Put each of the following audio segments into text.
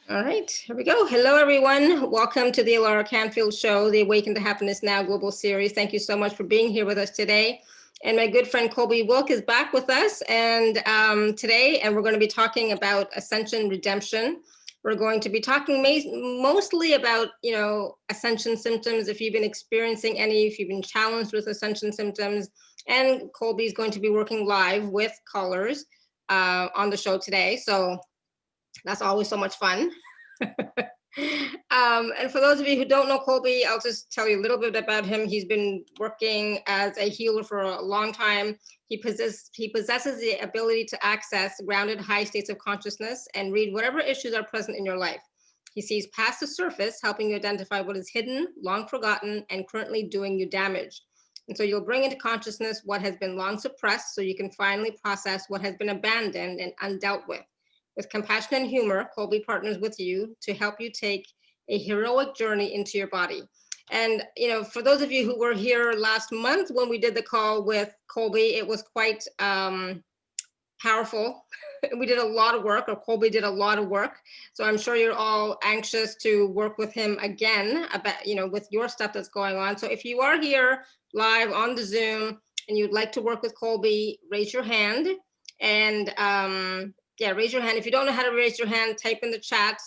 All right, here we go. Hello, everyone. Welcome to the Alara Canfield Show, the Awaken to Happiness Now Global Series. Thank you so much for being here with us today. And my good friend Colby Wilk is back with us and today, and we're going to be talking about Ascension Redemption. We're going to be talking mostly about, Ascension symptoms, if you've been experiencing any, if you've been challenged with Ascension symptoms. And Colby's going to be working live with callers on the show today. So that's always so much fun. And for those of you who don't know Colby, I'll just tell you a little bit about him. He's been working as a healer for a long time. He possesses the ability to access grounded high states of consciousness and read whatever issues are present in your life. He sees past the surface, helping you identify what is hidden, long forgotten, and currently doing you damage. And so you'll bring into consciousness what has been long suppressed so you can finally process what has been abandoned and undealt with. With compassion and humor, Colby partners with you to help you take a heroic journey into your body. And, for those of you who were here last month when we did the call with Colby, it was quite powerful. We did a lot of work, or Colby did a lot of work. So I'm sure you're all anxious to work with him again about, with your stuff that's going on. So if you are here live on the Zoom and you'd like to work with Colby, raise your hand. And yeah, raise your hand. If you don't know how to raise your hand, type in the chat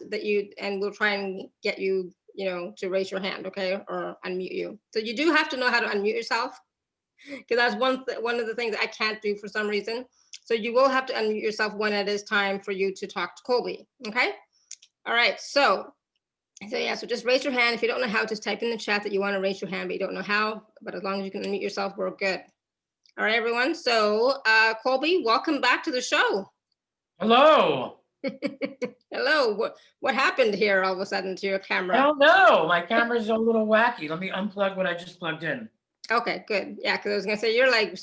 and we'll try and get you, to raise your hand, okay, or unmute you. So you do have to know how to unmute yourself, because that's one of the things I can't do for some reason. So you will have to unmute yourself when it is time for you to talk to Colby, okay? All right, so yeah, so just raise your hand. If you don't know how, just type in the chat that you want to raise your hand, but you don't know how, but as long as you can unmute yourself, we're good. All right, everyone. So Colby, welcome back to the show. Hello. Hello. What happened here all of a sudden to your camera? I don't know. My camera's a little wacky. Let me unplug what I just plugged in. Okay, good. Yeah, because I was gonna say you're like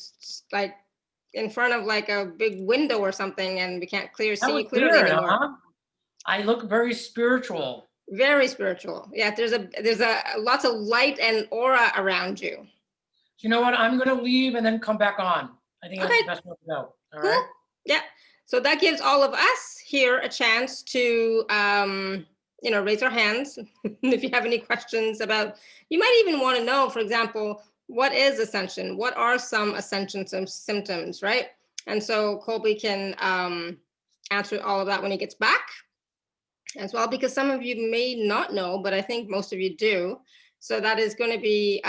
in front of like a big window or something, and we can't see you clearly weird, anymore. huh? I look very spiritual. Very spiritual. Yeah, there's a lots of light and aura around you. You know what? I'm gonna leave and then come back on. I think that's the best way to go. All cool. right. Yeah. So that gives all of us here a chance to raise our hands if you have any questions about. You might even want to know, for example, what is ascension? What are some ascension symptoms, right? And so Colby can answer all of that when he gets back as well, because some of you may not know, but I think most of you do. So that is going to be,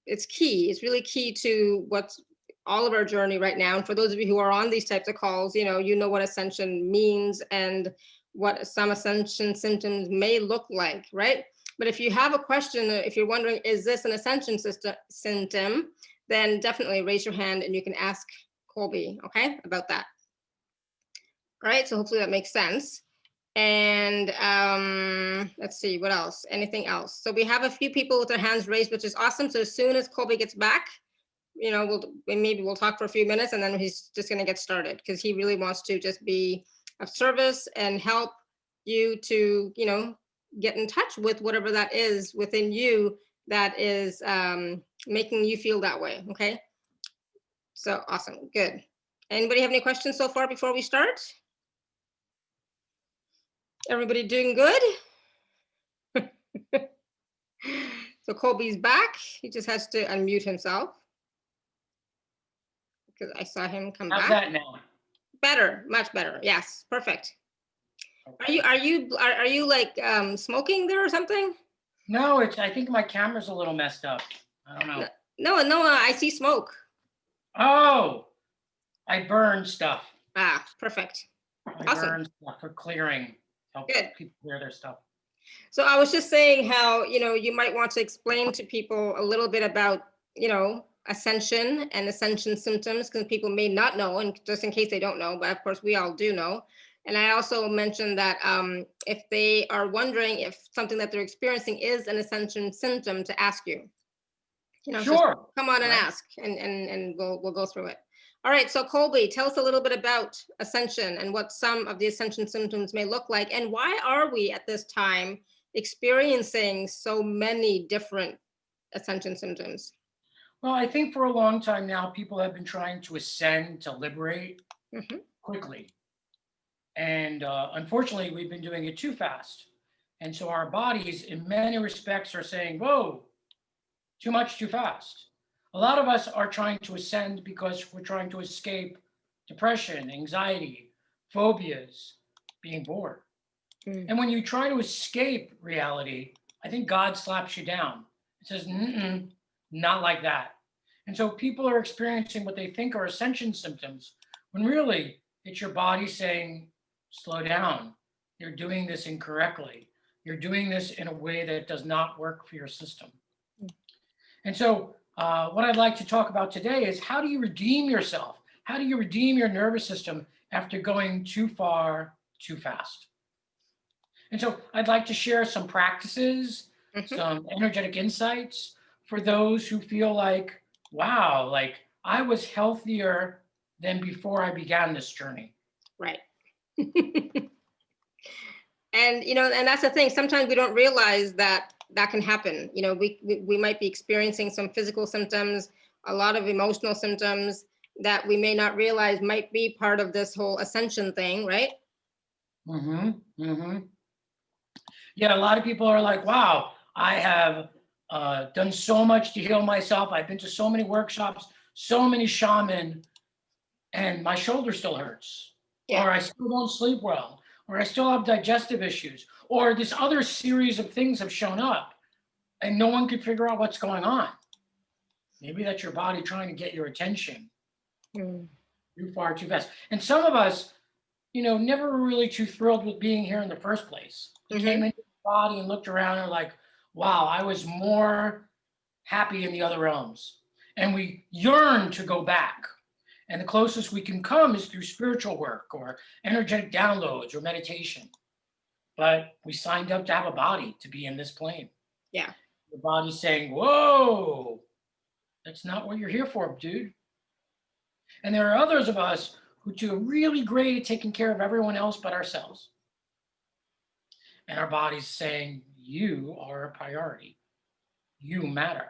it's key. It's really key to what's all of our journey right now. And for those of you who are on these types of calls, you know what ascension means and what some ascension symptoms may look like, right? But if you have a question, if you're wondering, is this an ascension symptom, then definitely raise your hand and you can ask Colby, okay, about that. All right, so hopefully that makes sense. And let's see, what else? Anything else? So we have a few people with their hands raised, which is awesome. So as soon as Colby gets back, we'll talk for a few minutes and then he's just going to get started, because he really wants to just be of service and help you to, get in touch with whatever that is within you that is making you feel that way. Okay. So awesome. Good. Anybody have any questions so far before we start? Everybody doing good? So Colby's back. He just has to unmute himself, because I saw him come back. How's that now? Better, much better. Yes, perfect. Okay. Are you like smoking there or something? No, I think my camera's a little messed up. I don't know. No, I see smoke. Oh, I burn stuff. Ah, perfect. I Awesome. burn stuff for clearing. Help Good. people clear their stuff. So I was just saying how, you might want to explain to people a little bit about, ascension and ascension symptoms, because people may not know, and just in case they don't know, but of course we all do know. And I also mentioned that if they are wondering if something that they're experiencing is an ascension symptom, to ask you. Sure. Come on and ask, and we'll go through it. All right, so Colby, tell us a little bit about ascension and what some of the ascension symptoms may look like, and why are we at this time experiencing so many different ascension symptoms? Well, I think for a long time now, people have been trying to ascend, to liberate quickly. And unfortunately, we've been doing it too fast. And so our bodies, in many respects, are saying, whoa, too much, too fast. A lot of us are trying to ascend because we're trying to escape depression, anxiety, phobias, being bored. And when you try to escape reality, I think God slaps you down. It says, not like that. And so people are experiencing what they think are ascension symptoms, when really it's your body saying, slow down. You're doing this incorrectly. You're doing this in a way that does not work for your system. And so what I'd like to talk about today is, how do you redeem yourself? How do you redeem your nervous system after going too far, too fast? And so I'd like to share some practices, some energetic insights for those who feel like, wow, like I was healthier than before I began this journey. Right. And, and that's the thing. Sometimes we don't realize that can happen. We might be experiencing some physical symptoms, a lot of emotional symptoms that we may not realize might be part of this whole ascension thing, right? Yeah, a lot of people are like, wow, I have done so much to heal myself. I've been to so many workshops, so many shaman, and my shoulder still hurts. Yeah. Or I still don't sleep well, or I still have digestive issues, or this other series of things have shown up and no one could figure out what's going on. Maybe that's your body trying to get your attention too far, too fast. And some of us, never were really too thrilled with being here in the first place. We came into the body and looked around and like, wow, I was more happy in the other realms. And we yearn to go back. And the closest we can come is through spiritual work or energetic downloads or meditation. But we signed up to have a body to be in this plane. Yeah. The body's saying, whoa, that's not what you're here for, dude. And there are others of us who do really great at taking care of everyone else but ourselves. And our body's saying, you are a priority. You matter.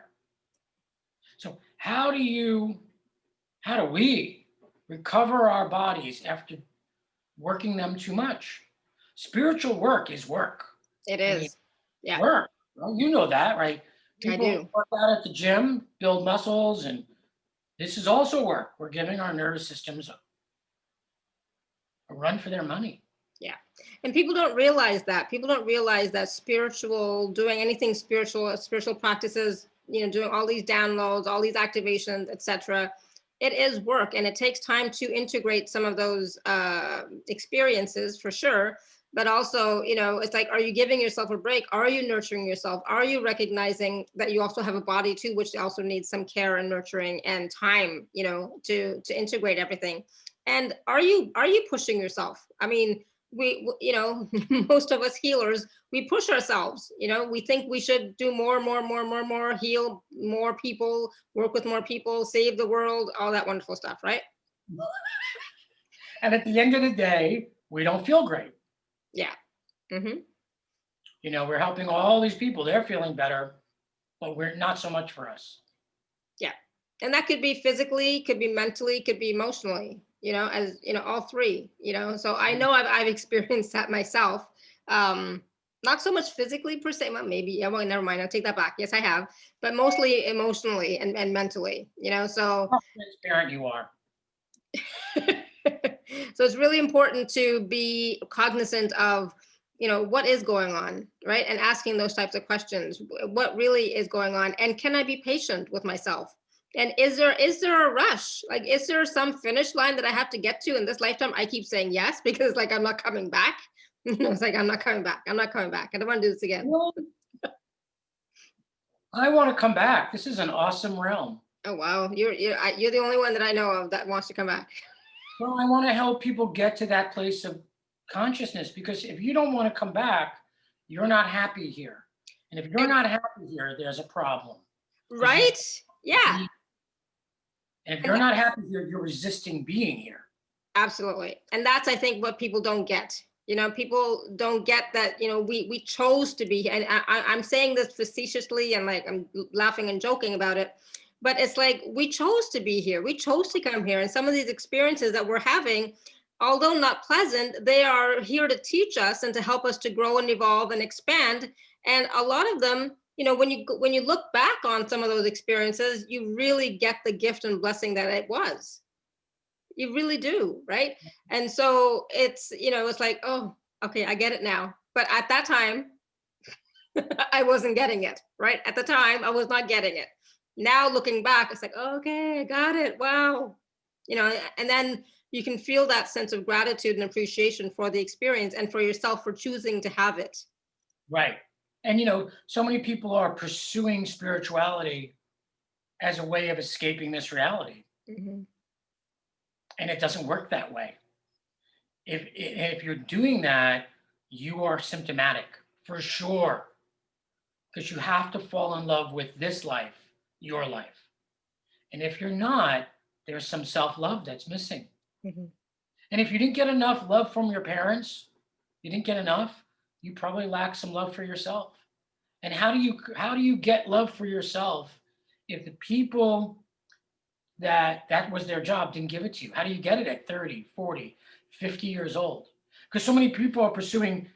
So how do we recover our bodies after working them too much? Spiritual work is work. It is. Yeah. Work. Well, you know that, right? People I do. Work out at the gym, build muscles, and this is also work. We're giving our nervous systems a run for their money. Yeah. And people don't realize that. People don't realize that doing anything spiritual practices, doing all these downloads, all these activations, etc. It is work, and it takes time to integrate some of those experiences for sure. But also, it's like, are you giving yourself a break? Are you nurturing yourself? Are you recognizing that you also have a body too, which also needs some care and nurturing and time, to integrate everything? And are you pushing yourself? I mean, we most of us healers, we push ourselves. We think we should do more, heal more people, work with more people, save the world, all that wonderful stuff, right? And at the end of the day, we don't feel great. Yeah. We're helping all these people. They're feeling better, but we're not so much for us. Yeah. And that could be physically, could be mentally, could be emotionally, as all three, so I know I've experienced that myself. Not so much physically per se, maybe, well, never mind, I'll take that back. Yes, I have, but mostly emotionally and mentally, so. How transparent you are. So it's really important to be cognizant of, what is going on, right? And asking those types of questions. What really is going on? And can I be patient with myself? And is there a rush? Like, is there some finish line that I have to get to in this lifetime? I keep saying yes, because like, I'm not coming back. It's like, I'm not coming back. I don't want to do this again. Well, I want to come back. This is an awesome realm. Oh, wow. You're the only one that I know of that wants to come back. Well, I want to help people get to that place of consciousness, because if you don't want to come back, you're not happy here. And if you're not happy here, there's a problem. Right? Yeah. And if you're not happy here, you're resisting being here. Absolutely. And that's, I think, what people don't get. People don't get that, we chose to be here. And I'm saying this facetiously, and like, I'm laughing and joking about it. But it's like, we chose to be here. We chose to come here. And some of these experiences that we're having although not pleasant, they are here to teach us and to help us to grow and evolve and expand. And a lot of them, when you look back on some of those experiences, you really get the gift and blessing that it was. You really do, right? And so it's like, oh, okay, I get it now. But at that time, I wasn't getting it, right? At the time, I was not getting it. Now looking back, it's like, okay, I got it. Wow. And then you can feel that sense of gratitude and appreciation for the experience and for yourself for choosing to have it. Right. And so many people are pursuing spirituality as a way of escaping this reality. Mhm. And it doesn't work that way. If you're doing that, you are symptomatic for sure. Because you have to fall in love with this life, your life. And if you're not, there's some self-love that's missing. Mhm. And if you didn't get enough love from your parents, you didn't get enough, you probably lack some love for yourself. And how do you get love for yourself if the people that was their job didn't give it to you? How do you get it at 30, 40, 50 years old? Because so many people are pursuing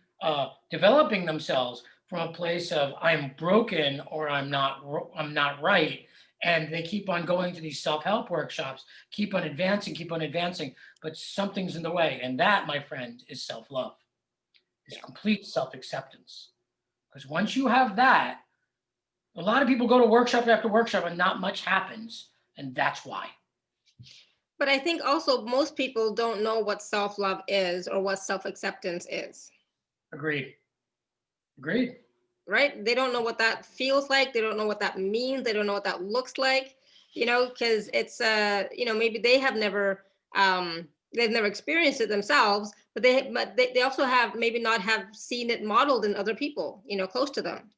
developing themselves from a place of I'm broken or I'm not right, and they keep on going to these self-help workshops, keep on advancing, but something's in the way, and that, my friend, is self-love, is complete self-acceptance. Because once you have that, a lot of people go to workshop after workshop and not much happens, and that's why. But I think also most people don't know what self-love is or what self-acceptance is. Agreed. Right? They don't know what that feels like. They don't know what that means. They don't know what that looks like, because it's, maybe they've never experienced it themselves, but they also have maybe not have seen it modeled in other people, close to them.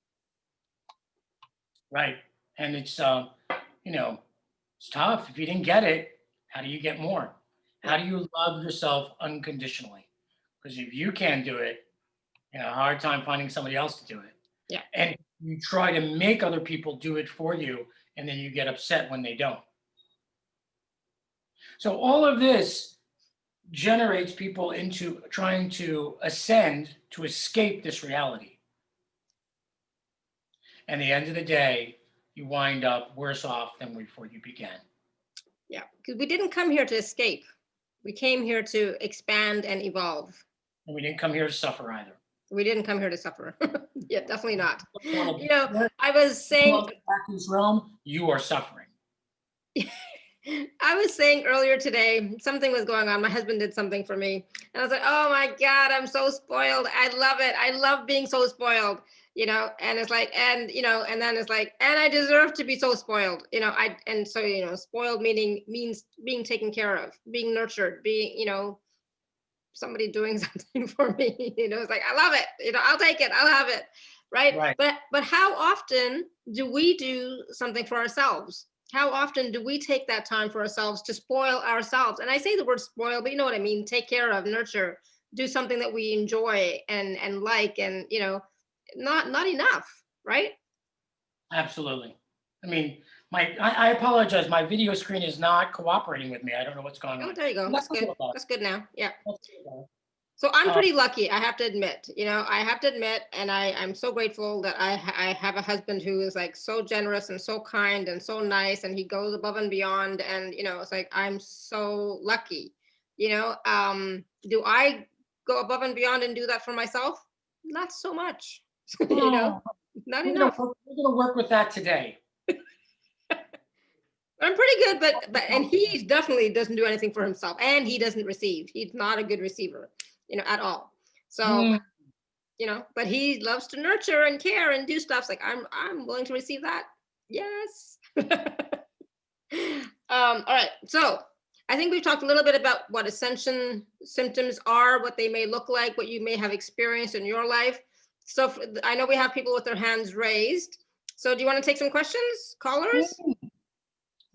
Right. And it's it's tough. If you didn't get it, how do you get more? How do you love yourself unconditionally? Because if you can't do it, you have a hard time finding somebody else to do it. Yeah. And you try to make other people do it for you, and then you get upset when they don't. So all of this generates people into trying to ascend to escape this reality. And at the end of the day, you wind up worse off than before you began. Yeah, because we didn't come here to escape. We came here to expand and evolve. And we didn't come here to suffer either. We didn't come here to suffer. Yeah, definitely not. You I was saying back to this realm, you are suffering. I was saying earlier today, something was going on. My husband did something for me. And I was like, oh my God, I'm so spoiled. I love it. I love being so spoiled, and it's like, and then it's like, and I deserve to be so spoiled, spoiled means being taken care of, being nurtured, being, somebody doing something for me. It's like, I love it. I'll take it. I'll have it. Right. But how often do we do something for ourselves? How often do we take that time for ourselves to spoil ourselves? And I say the word spoil, but you know what I mean? Take care of, nurture, do something that we enjoy and like, and not enough, right? Absolutely. I mean, I apologize. My video screen is not cooperating with me. I don't know what's going on. Oh, there you go. That's good. That's good now. Yeah. That's So I'm pretty lucky, I have to admit, and I'm so grateful that I have a husband who is like so generous and so kind and so nice, and he goes above and beyond. And, it's like, I'm so lucky, do I go above and beyond and do that for myself? Not so much, not enough. We're going to work with that today. I'm pretty good, and he definitely doesn't do anything for himself, and he doesn't receive. He's not a good receiver, at all. So, but he loves to nurture and care and do stuff. It's like, I'm willing to receive that. Yes. All right. So I think we've talked a little bit about what ascension symptoms are, what they may look like, what you may have experienced in your life. So I know we have people with their hands raised. So do you want to take some questions, callers?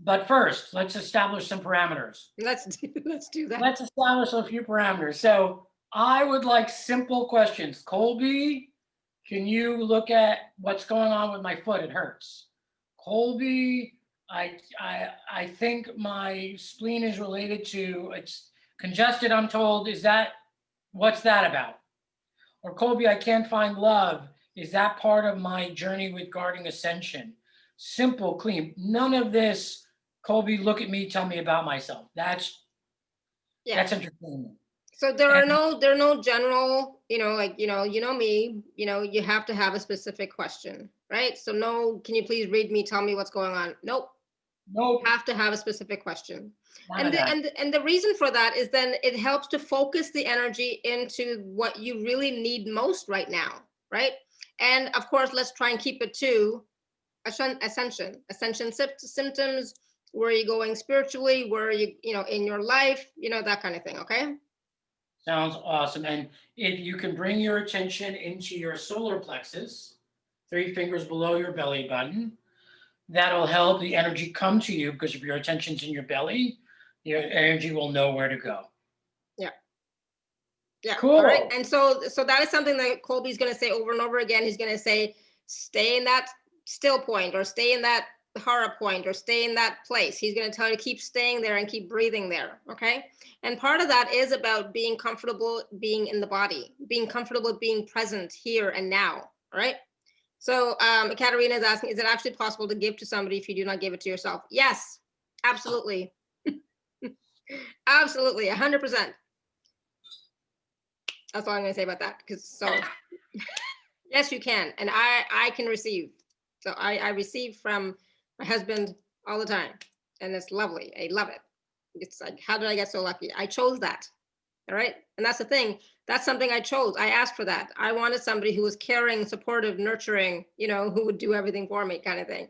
But first, let's establish some parameters. Let's do that. Let's establish a few parameters. So I would like simple questions. Colby, can you look at what's going on with my foot? It hurts. Colby, I think my spleen is related to, it's Congested, I'm told, what's that about? Or Colby, I can't find love. Is that part of my journey regarding ascension? Simple, clean. None of this, Colby, look at me, tell me about myself. That's entertainment. So there are no general, like, me, you have to have a specific question, right? So no, can you please read me, tell me what's going on? Nope. Nope. You have to have a specific question. None And of that. and the reason for that is then it helps to focus the energy into what you really need most right now, right? And of course, let's try and keep it to ascension symptoms. Where are you going spiritually? Where are you, in your life, that kind of thing. Okay. Sounds awesome. And if you can bring your attention into your solar plexus, 3 fingers below your belly button, that'll help the energy come to you, because if your attention's in your belly, your energy will know where to go. Yeah. Cool. All right. And so that is something that Colby's going to say over and over again. He's going to say, stay in that still point, or stay in that hara point, or stay in that place. He's going to tell you to keep staying there and keep breathing there. Okay. And part of that is about being comfortable being in the body, being comfortable being present here and now. All right. So Katerina is asking, is it actually possible to give to somebody if you do not give it to yourself? Yes, absolutely. Absolutely, 100%. That's all I'm going to say about that. Yes, you can. And I can receive. So I receive from my husband all the time. And it's lovely. I love it. It's like, how did I get so lucky? I chose that. All right. And that's the thing. That's something I chose. I asked for that. I wanted somebody who was caring, supportive, nurturing, who would do everything for me, kind of thing.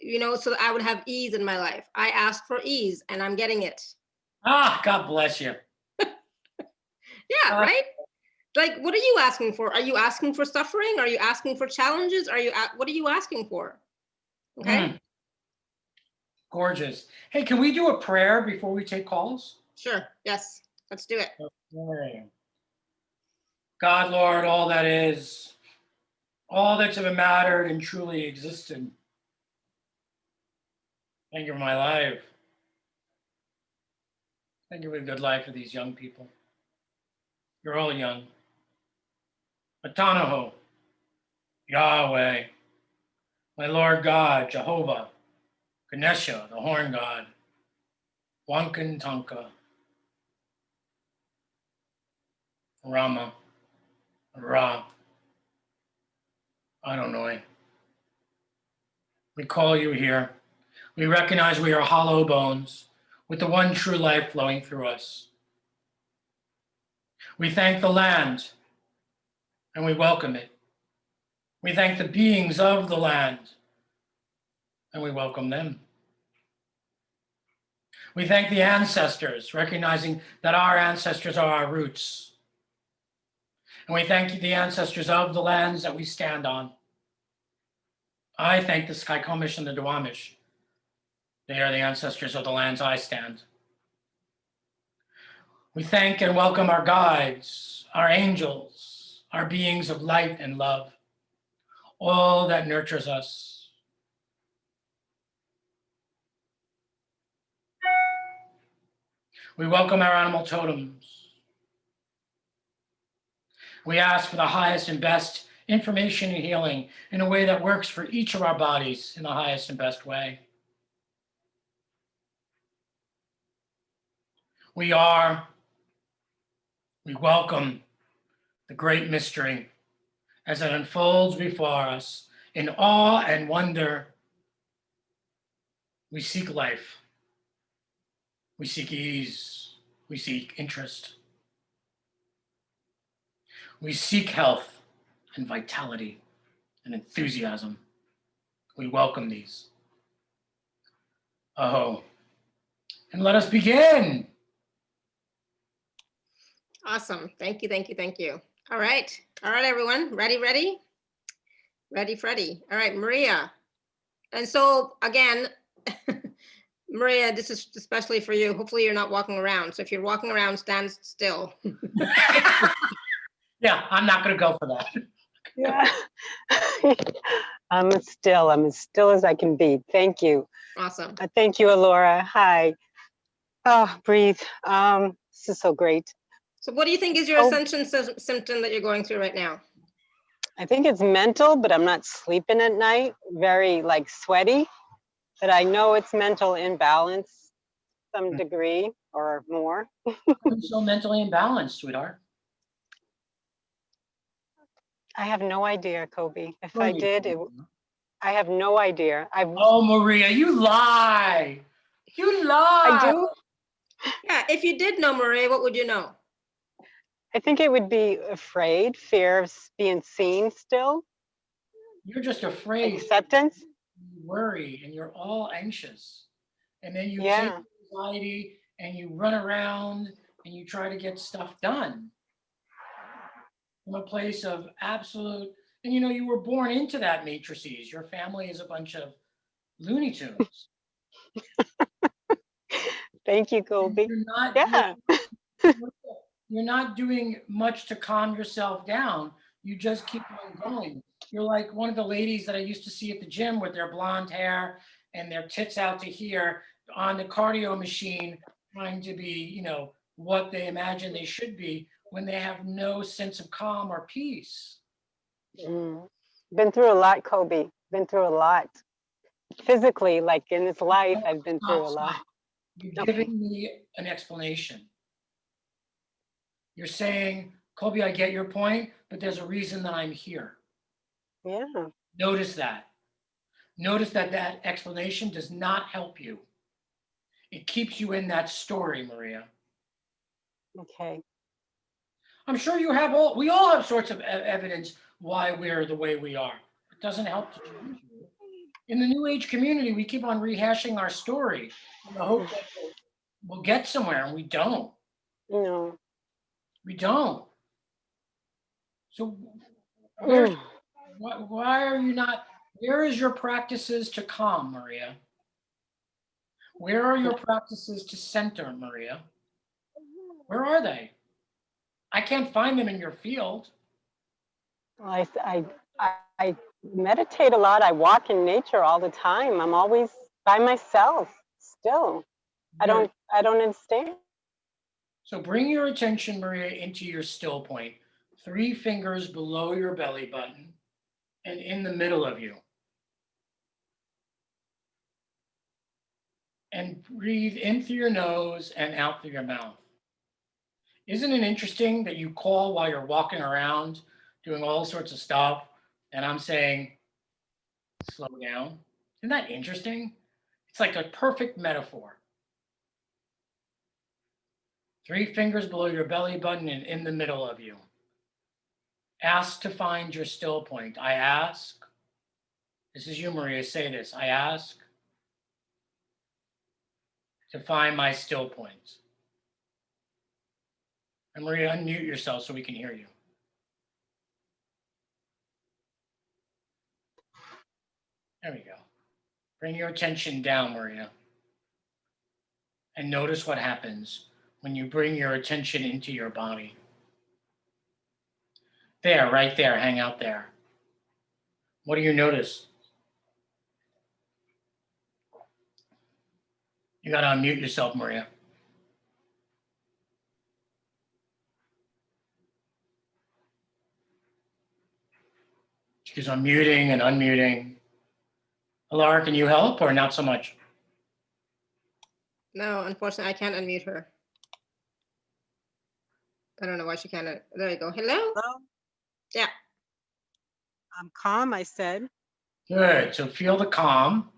So that I would have ease in my life. I asked for ease and I'm getting it. God bless you. Yeah, right? Like, what are you asking for? Are you asking for suffering? Are you asking for challenges? What are you asking for? Okay. Gorgeous. Hey, can we do a prayer before we take calls? Sure. Yes. Let's do it. Okay. God, Lord, all that is, all that's ever mattered and truly existed. Thank you for my life. Thank you for the good life for these young people. You're all young. Atanaho, Yahweh, my Lord God, Jehovah, Ganesha, the horn god, Wankan Tanka, Rama, Ra, Adonai. We call you here. We recognize we are hollow bones with the one true life flowing through us. We thank the land and we welcome it. We thank the beings of the land and we welcome them. We thank the ancestors, recognizing that our ancestors are our roots. And we thank the ancestors of the lands that we stand on. I thank the Skykomish and the Duwamish. They are the ancestors of the lands I stand. We thank and welcome our guides, our angels, our beings of light and love, all that nurtures us. We welcome our animal totems. We ask for the highest and best information and healing in a way that works for each of our bodies in the highest and best way. We welcome the great mystery as it unfolds before us in awe and wonder. We seek life. We seek ease. We seek interest. We seek health and vitality and enthusiasm. We welcome these. Aho. And let us begin. Awesome. Thank you, thank you, thank you. All right. All right, everyone. Ready? Ready, Freddie. All right, Maria. And so again, Maria, this is especially for you. Hopefully you're not walking around. So if you're walking around, stand still. Yeah, I'm not going to go for that. Yeah. I'm as still as I can be. Thank you. Awesome. Thank you, Alora. Hi. Oh, breathe. This is so great. So what do you think is your Oh. ascension symptom that you're going through right now? I think it's mental, but I'm not sleeping at night, very like sweaty. But I know it's mental imbalance, some degree or more. I'm so mentally imbalanced, sweetheart. I have no idea, Kobe. If Sure I you did, do. I have no idea. Oh, Maria, you lie. You lie. I do. Yeah, if you did know, Maria, what would you know? I think it would be afraid, fear of being seen still, You're just afraid. acceptance. You worry and you're all anxious. And then you take Yeah. anxiety and you run around and you try to get stuff done from a place of absolute. And you know, you were born into that matrices. Your family is a bunch of Looney Tunes. Thank you, Kobe. You're not, Yeah. you're not doing much to calm yourself down. You just keep on going. You're like one of the ladies that I used to see at the gym with their blonde hair and their tits out to here on the cardio machine, trying to be, you know, what they imagine they should be when they have no sense of calm or peace. Been through a lot, Kobe. Been through a lot. Physically, like in this life, I've been through a lot. You're Okay. giving me an explanation. You're saying, Kobe, I get your point, but there's a reason that I'm here. Yeah. Notice that. Notice that that explanation does not help you. It keeps you in that story, Maria. Okay. I'm sure you have we all have sorts of evidence why we're the way we are. It doesn't help to change you. In the New Age community, we keep on rehashing our story in the hope that we'll get somewhere, and we don't. No. We don't. So why are you not, where is your practices to calm, Maria? Where are your practices to center, Maria? Where are they? I can't find them in your field. I meditate a lot. I walk in nature all the time. I'm always by myself still. I don't understand. So bring your attention, Maria, into your still point. 3 fingers below your belly button and in the middle of you. And breathe in through your nose and out through your mouth. Isn't it interesting that you call while you're walking around doing all sorts of stuff, and I'm saying, slow down? Isn't that interesting? It's like a perfect metaphor. 3 fingers below your belly button and in the middle of you. Ask to find your still point. I ask. This is you, Maria. Say this. I ask to find my still point. And Maria, unmute yourself so we can hear you. There we go. Bring your attention down, Maria. And notice what happens when you bring your attention into your body. There, right there, hang out there. What do you notice? You got to unmute yourself, Maria. She's unmuting and unmuting. Alara, can you help or not so much? No, unfortunately, I can't unmute her. I don't know why she can't. There you go. Hello? Hello? Yeah. I'm calm, I said. Good. So feel the calm.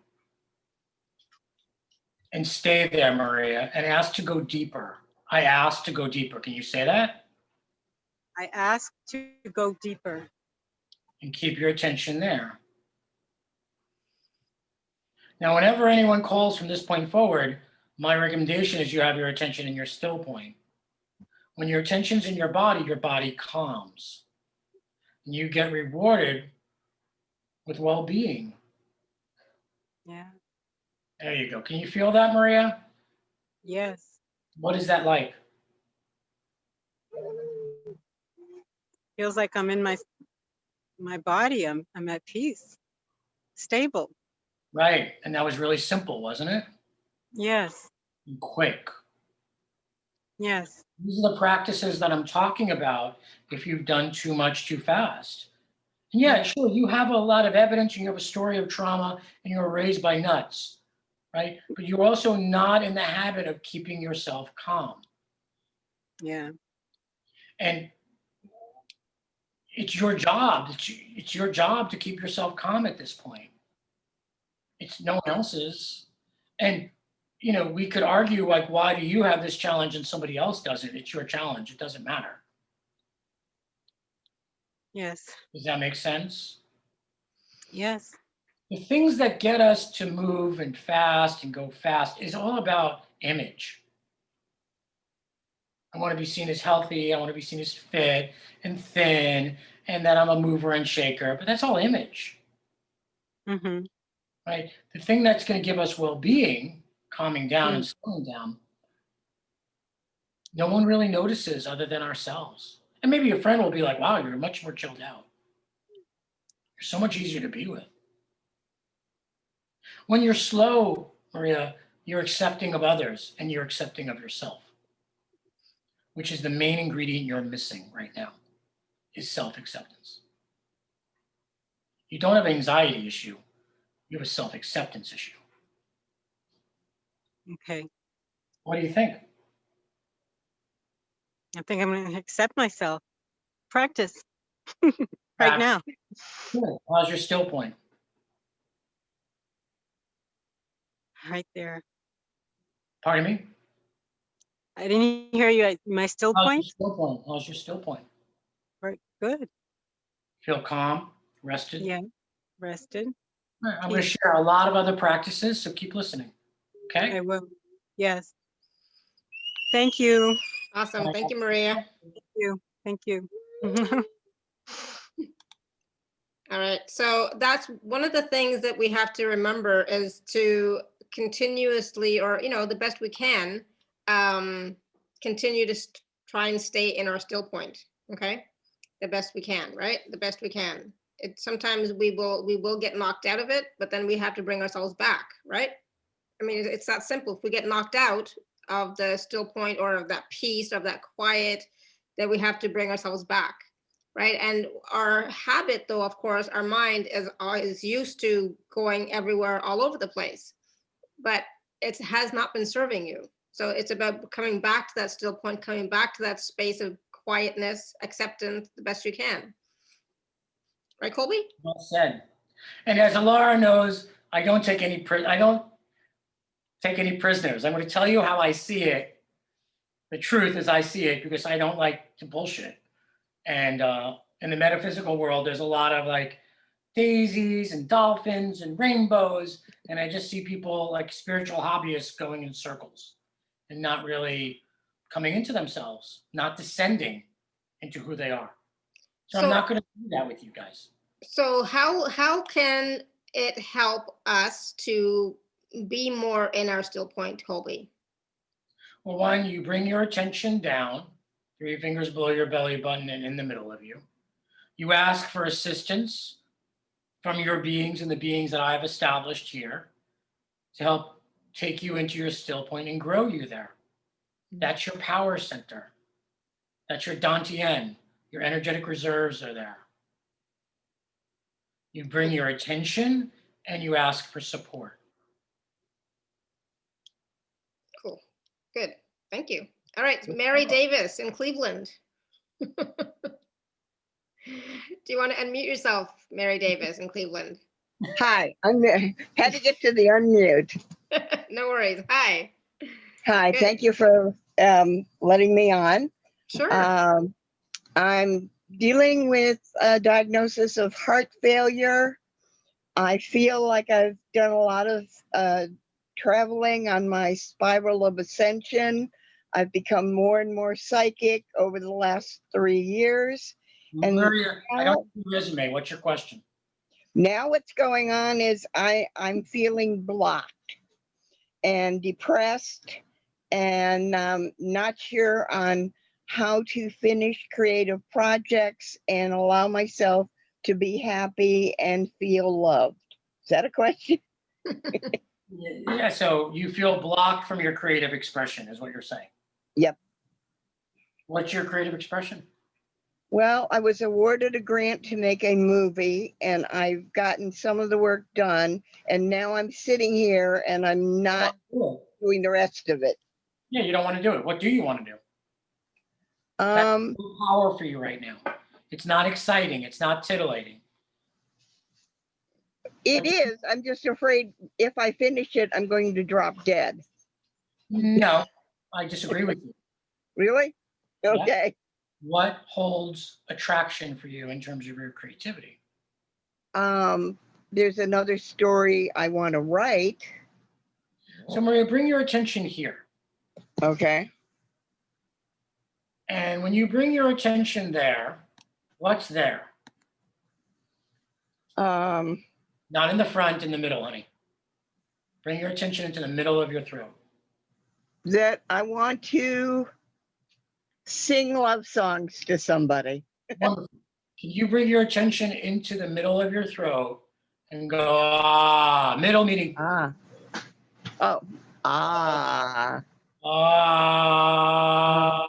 And stay there, Maria, and ask to go deeper. I ask to go deeper. Can you say that? I ask to go deeper. And keep your attention there. Now, whenever anyone calls from this point forward, my recommendation is you have your attention in your still point. When your attention's in your body calms. And you get rewarded with well-being. Yeah. There you go. Can you feel that, Maria? Yes. What is that like? Feels like I'm in my body. I'm at peace. Stable. Right. And that was really simple, wasn't it? Yes. And quick. Yes. These are the practices that I'm talking about if you've done too much too fast. And yeah, sure, you have a lot of evidence, and you have a story of trauma, and you were raised by nuts, right? But you're also not in the habit of keeping yourself calm. Yeah. And it's your job. It's your job to keep yourself calm at this point. It's no one else's. And you know, we could argue like, why do you have this challenge and somebody else doesn't? It's your challenge. It doesn't matter. Yes. Does that make sense? Yes. The things that get us to move and fast and go fast is all about image. I want to be seen as healthy. I want to be seen as fit and thin, and that I'm a mover and shaker. But that's all image, Mm-hmm. right? The thing that's going to give us well-being, calming down and slowing down, no one really notices other than ourselves. And maybe a friend will be like, wow, you're much more chilled out. You're so much easier to be with. When you're slow, Maria, you're accepting of others and you're accepting of yourself, which is the main ingredient you're missing right now, is self-acceptance. You don't have an anxiety issue, you have a self-acceptance issue. Okay. What do you think? I think I'm going to accept myself. Practice right now. Good. How's your still point? Right there. Pardon me? I didn't hear you. My still How's your point? still point? How's your still point? Right. Good. Feel calm, rested? Yeah. Rested. All right, I'm going to share a lot of other practices, so keep listening. Okay? I will. Yes. Thank you. Awesome. Thank you, Maria. Thank you. All right. So that's one of the things that we have to remember is to continuously, or, you know, the best we can, continue to try and stay in our still point. Okay. The best we can, right? The best we can. Sometimes we will get knocked out of it, but then we have to bring ourselves back, right? I mean, it's that simple. If we get knocked out of the still point or of that peace, of that quiet, then we have to bring ourselves back, right? And our habit, though, of course, our mind is used to going everywhere, all over the place, but it has not been serving you. So it's about coming back to that still point, coming back to that space of quietness, acceptance, the best you can. Right, Colby? Well said. And as Laura knows, I don't take any prisoners. I'm going to tell you how I see it. The truth is I see it because I don't like to bullshit. And in the metaphysical world, there's a lot of like daisies and dolphins and rainbows. And I just see people like spiritual hobbyists going in circles and not really coming into themselves, not descending into who they are. So I'm not going to do that with you guys. So how can it help us to be more in our still point, Colby? Well, one, you bring your attention down, 3 fingers below your belly button and in the middle of you. You ask for assistance from your beings and the beings that I've established here to help take you into your still point and grow you there. That's your power center. That's your Dantian. Your energetic reserves are there. You bring your attention and you ask for support. Cool. Good. Thank you. All right. Mary Davis in Cleveland. Do you want to unmute yourself, Mary Davis in Cleveland? Hi, had to get to the unmute. No worries. Hi. Hi, Good. thank you for letting me on. Sure. I'm dealing with a diagnosis of heart failure. I feel like I've done a lot of traveling on my spiral of ascension. I've become more and more psychic over the last 3 years. And Maria, I don't have your resume. What's your question? Now what's going on is I'm feeling blocked and depressed and not sure on how to finish creative projects and allow myself to be happy and feel loved. Is that a question? Yeah, so you feel blocked from your creative expression is what you're saying. Yep. What's your creative expression? Well, I was awarded a grant to make a movie and I've gotten some of the work done. And now I'm sitting here and I'm not doing the rest of it. Yeah, you don't want to do it. What do you want to do? Um, No power for you right now. It's not exciting. It's not titillating. it is. I'm just afraid if I finish it, I'm going to drop dead. No, I disagree with you. Really? Yeah. Okay. What holds attraction for you in terms of your creativity? There's another story I want to write. So Maria, bring your attention here. Okay. And when you bring your attention there, what's there? Um, Not in the front, in the middle, honey. Bring your attention into the middle of your throat. that I want to sing love songs to somebody. Wonderful. Can you bring your attention into the middle of your throat and go, ah, middle meaning, Ah. Oh. Ah.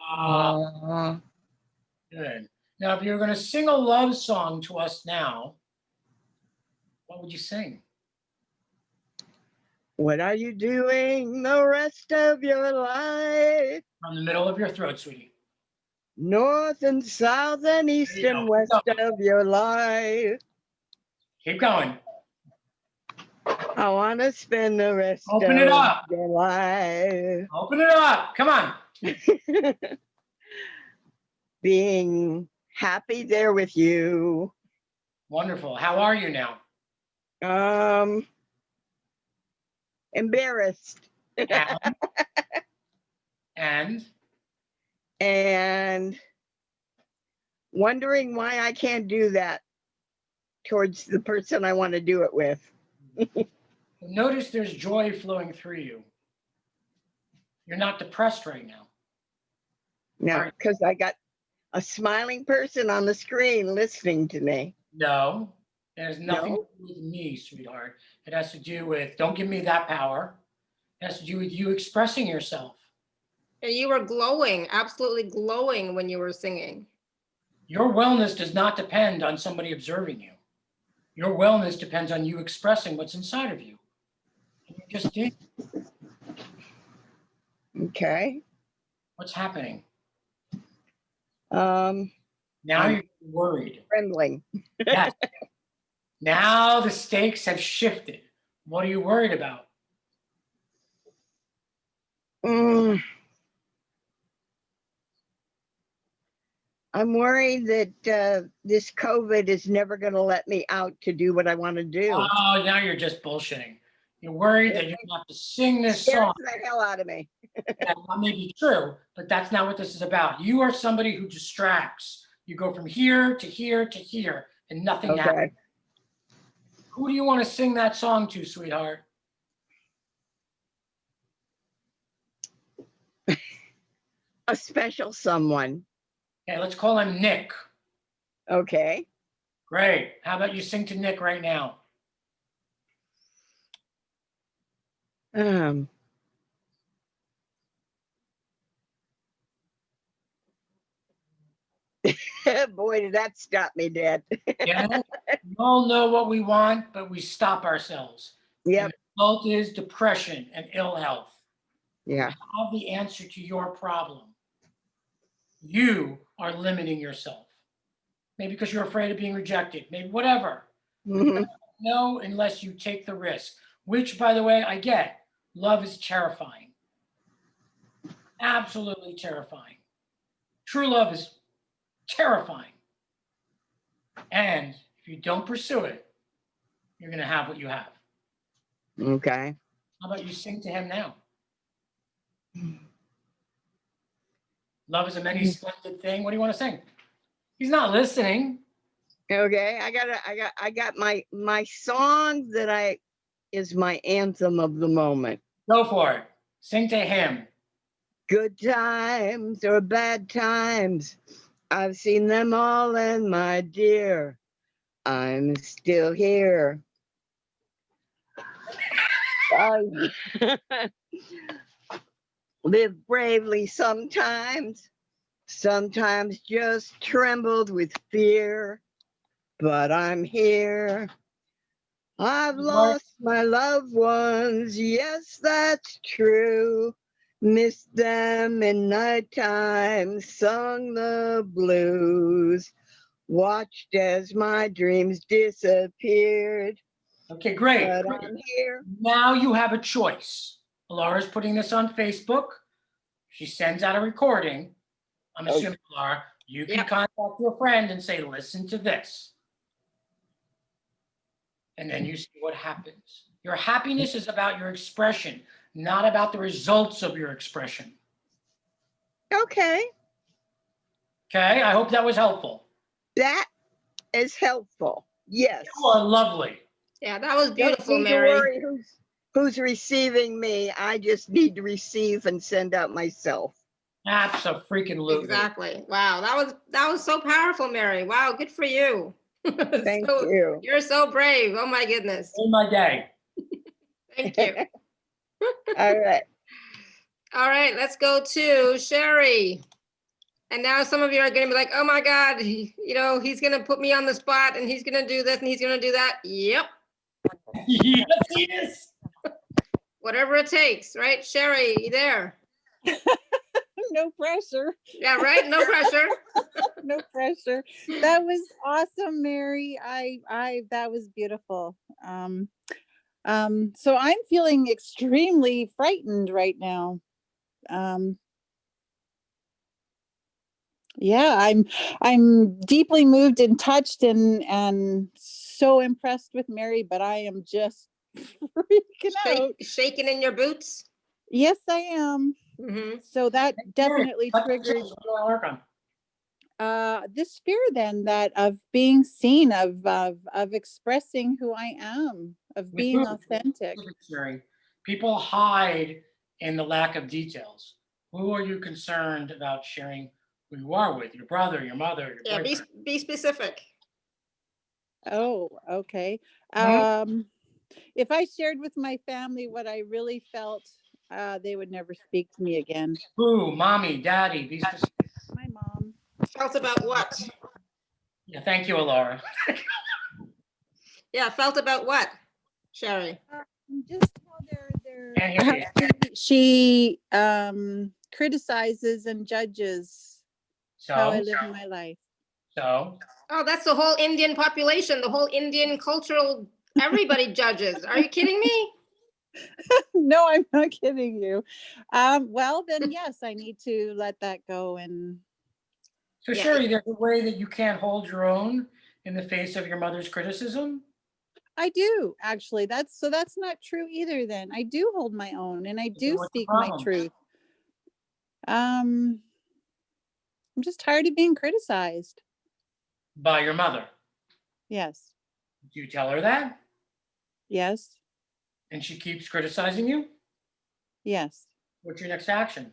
ah. Good. Now, if you're going to sing a love song to us now, what would you sing? What are you doing the rest of your life? From the middle of your throat, sweetie. North and south and east There you and go. west of your life. Keep going. I want to spend the rest Open of it up. your life Open it up. Come on. being happy there with you. Wonderful. How are you now? Embarrassed And and wondering why I can't do that towards the person I want to do it with. notice there's joy flowing through you. You're not depressed right now. No, because I got a smiling person on the screen listening to me. No, it has nothing No? to do with me, sweetheart. It has to do with, don't give me that power. It has to do with you expressing yourself. And you were glowing, absolutely glowing when you were singing. Your wellness does not depend on somebody observing you. Your wellness depends on you expressing what's inside of you. And you just did. Okay. What's happening? Now Now you're worried. trembling. Yes. Now the stakes have shifted. What are you worried about? I'm worried that this COVID is never going to let me out to do what I want to do. Oh, now you're just bullshitting. You're worried that you're going to have to sing this Scares song. the hell out of me. That may be true, but that's not what this is about. You are somebody who distracts. You go from here to here to here, and nothing happens. Okay. Who do you want to sing that song to, sweetheart? A special someone. Okay, let's call him Nick. Okay. Great. How about you sing to Nick right now? Boy, did that stop me dead. Yeah, we all know what we want, but we stop ourselves. Yep. And the result is depression and ill health. Yeah. You have the answer to your problem. You are limiting yourself. Maybe because you're afraid of being rejected, maybe whatever. Mhm. No, unless you take the risk, which, by the way, I get. Love is terrifying. Absolutely terrifying. True love is terrifying. And if you don't pursue it, you're going to have what you have. Okay. How about you sing to him now? Love is a many splendid thing. What do you want to sing? He's not listening. Okay. I got my song that is my anthem of the moment. Go for it. Sing to him. Good times or bad times, I've seen them all, and my dear, I'm still here. I live bravely sometimes, sometimes just trembled with fear, but I'm here. I've lost my loved ones, yes, that's true. Missed them in nighttime, sung the blues, watched as my dreams disappeared, Okay, great. but great. I'm here. Now you have a choice. Laura's putting this on Facebook. She sends out a recording. I'm Okay. assuming, Laura, you can Yep. contact your friend and say, listen to this. And then you see what happens. Your happiness is about your expression, not about the results of your expression. Okay, Okay, I hope that was helpful. that is helpful. Yes. You are lovely. Yeah, that was Don't beautiful, need to Mary. worry who's receiving me. I just need to receive and send out myself. Abso-freaking-lutely. Exactly. Wow, that was so powerful, Mary. Wow, good for you. Thank So- you. You're so brave. Oh my goodness. In my day. Thank you. All right. All right, let's go to Sherry. And now some of you are going to be like, oh my God, he's going to put me on the spot and he's going to do this and he's going to do that. Yep. Yes, it is. Whatever it takes, right? Sherry, you there? No pressure. Yeah, right? No pressure. No pressure. That was awesome, Mary. That was beautiful. So I'm feeling extremely frightened right now. Yeah, I'm deeply moved and touched and so impressed with Mary, but I am just freaking out. Shaking in your boots. Yes, I am. Hmm. So that definitely What triggered do you work on? this fear then that of being seen, of expressing who I am, of being who? authentic. Sherry, people hide in the lack of details. Who are you concerned about sharing who you are with? Your brother, your mother, your Yeah, boyfriend? be specific. Oh, okay. Mhm. If I shared with my family what I really felt, they would never speak to me again. Who? Mommy, daddy, be specific. My mom. Felt about what? Yeah, thank you, Alara. Yeah, felt about what, Sherry? Just how Can't hear you. she criticizes and judges how I So, live my life. so, Oh, that's the whole Indian population, the whole Indian cultural, everybody judges. Are you kidding me? No, I'm not kidding you. Well, then yes, I need to let that go. And so Yeah. Sherry, there's a way that you can't hold your own in the face of your mother's criticism? I do actually. That's not true either. Then I do hold my own and I do what's the speak my problem? truth. I'm just tired of being criticized. By your mother. Yes. Do you tell her that? Yes. And she keeps criticizing you? Yes. What's your next action?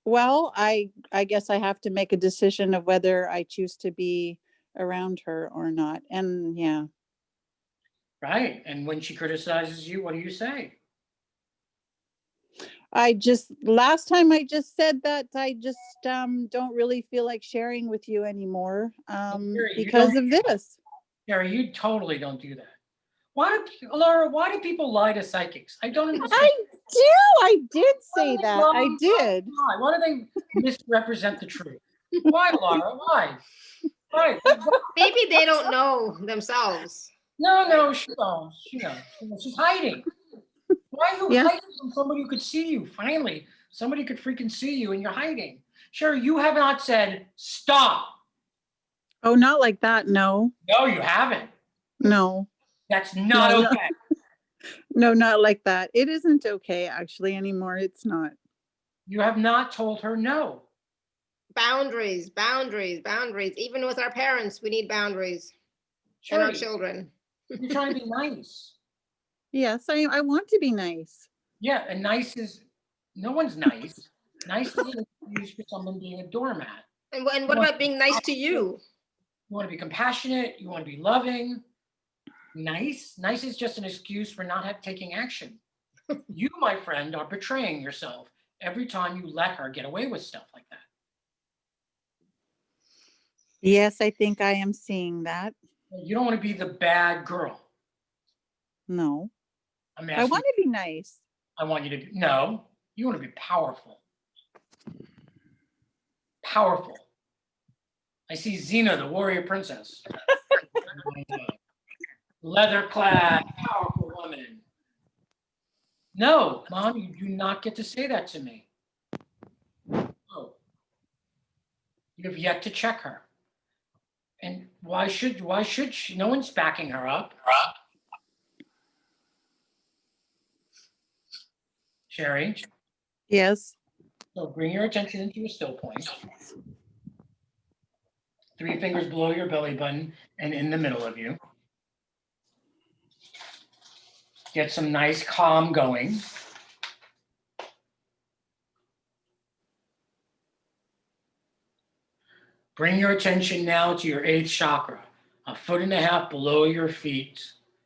Well, I guess I have to make a decision of whether I choose to be around her or not. And yeah. Right. And when she criticizes you, what do you say? Last time I just said that I just don't really feel like sharing with you anymore Sherry, you because don't- of this. Sherry, you totally don't do that. Laura, why do people lie to psychics? I don't understand. I did say that. I did. Why do they misrepresent the truth? Why, Laura? Why? Why? Maybe they don't know themselves. No, she knows. She knows. She's hiding. Why are you Yeah. hiding from somebody who could see you? Finally, somebody could freaking see you and you're hiding. Sherry, you have not said stop. Oh, not like that. No, No, you haven't. no, That's not No, no. okay. no, not like that. It isn't okay actually anymore. It's not. You have not told her no. Boundaries, boundaries, boundaries. Even with our parents, we need boundaries and our Sherry, children. you're trying to be nice. Yes, I want to be nice. Yeah, and nice is, no one's nice. Nice is an excuse for someone being a doormat. And what about being nice to you? You want to be compassionate. You want to be loving. Nice is just an excuse for not taking action. You, my friend, are betraying yourself every time you let her get away with stuff like that. Yes, I think I am seeing that. You don't want to be the bad girl. No, I'm I asking, want to be nice. I want you to be, no, you want to be powerful. Powerful. I see Xena, the warrior princess. Leather-clad, powerful woman. No, Mom, you do not get to say that to me. No. You have yet to check her. And why should she? No one's backing her up. Sherry, Yes. so bring your attention into a still point. 3 fingers below your belly button and in the middle of you. Get some nice calm going. Bring your attention now to your 8th chakra, 1.5 feet below your feet,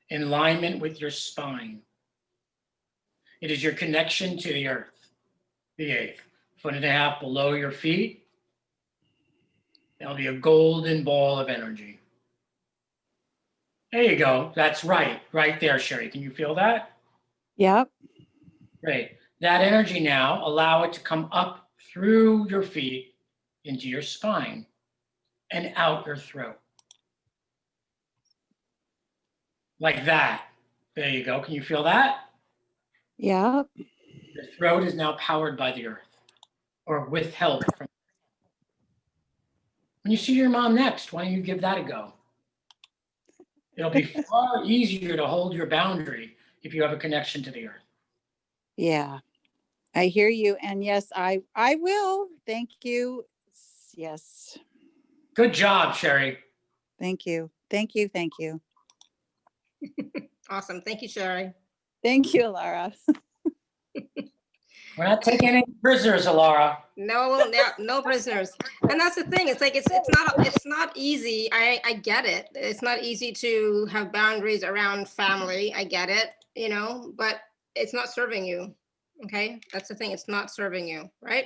in alignment with your spine. It is your connection to the earth, the 8th. 1.5 feet below your feet. There'll be a golden ball of energy. There you go. That's right there, Sherry. Can you feel that? Yep. Great. That energy now, allow it to come up through your feet into your spine and out your throat. Like that. There you go. Can you feel that? Yep. Your throat is now powered by the earth, or with help from. When you see your mom next, why don't you give that a go? It'll be far easier to hold your boundary if you have a connection to the earth. Yeah. I hear you. And yes, I will. Thank you. Yes. Good job, Sherry. Thank you. Thank you. Thank you. Awesome. Thank you, Sherry. Thank you, Laura. We're not taking any prisoners, Alara. No prisoners. And that's the thing. It's like it's not easy. I get it. It's not easy to have boundaries around family. I get it, but it's not serving you. Okay, that's the thing. It's not serving you, right?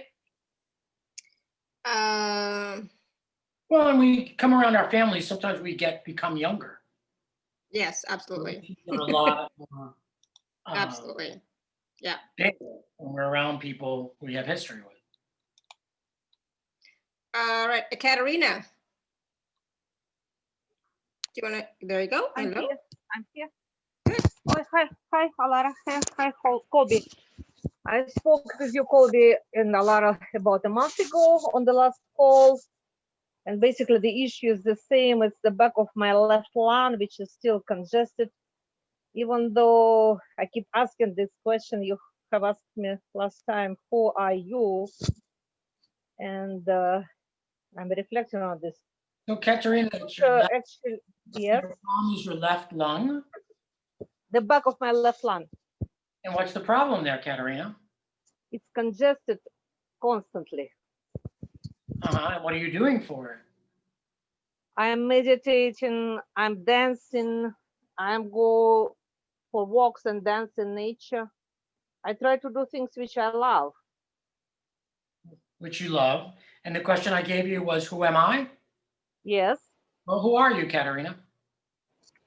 Well, and we come around our families, sometimes we become younger. Yes, absolutely. We're a lot more Absolutely. Yeah. bigger when we're around people we have history with. All right, Katerina. Do you want to? There you go. I'm Hello. here. I'm here. Oh, hi, Alara. Hi, Colby. I spoke with you, Colby, and Alara about a month ago on the last call. And basically the issue is the same. It's the back of my left lung, which is still congested. Even though I keep asking this question, you have asked me last time, who are you? And I'm reflecting on this. So, Katerina, it's your left, Actually, yes, your palm is your left lung. the back of my left lung. And what's the problem there, Katerina? It's congested constantly. And what are you doing for it? I'm meditating, I'm dancing, I'm go for walks and dance in nature. I try to do things which I love. Which you love. And the question I gave you was, who am I? Yes. Well, who are you, Katerina?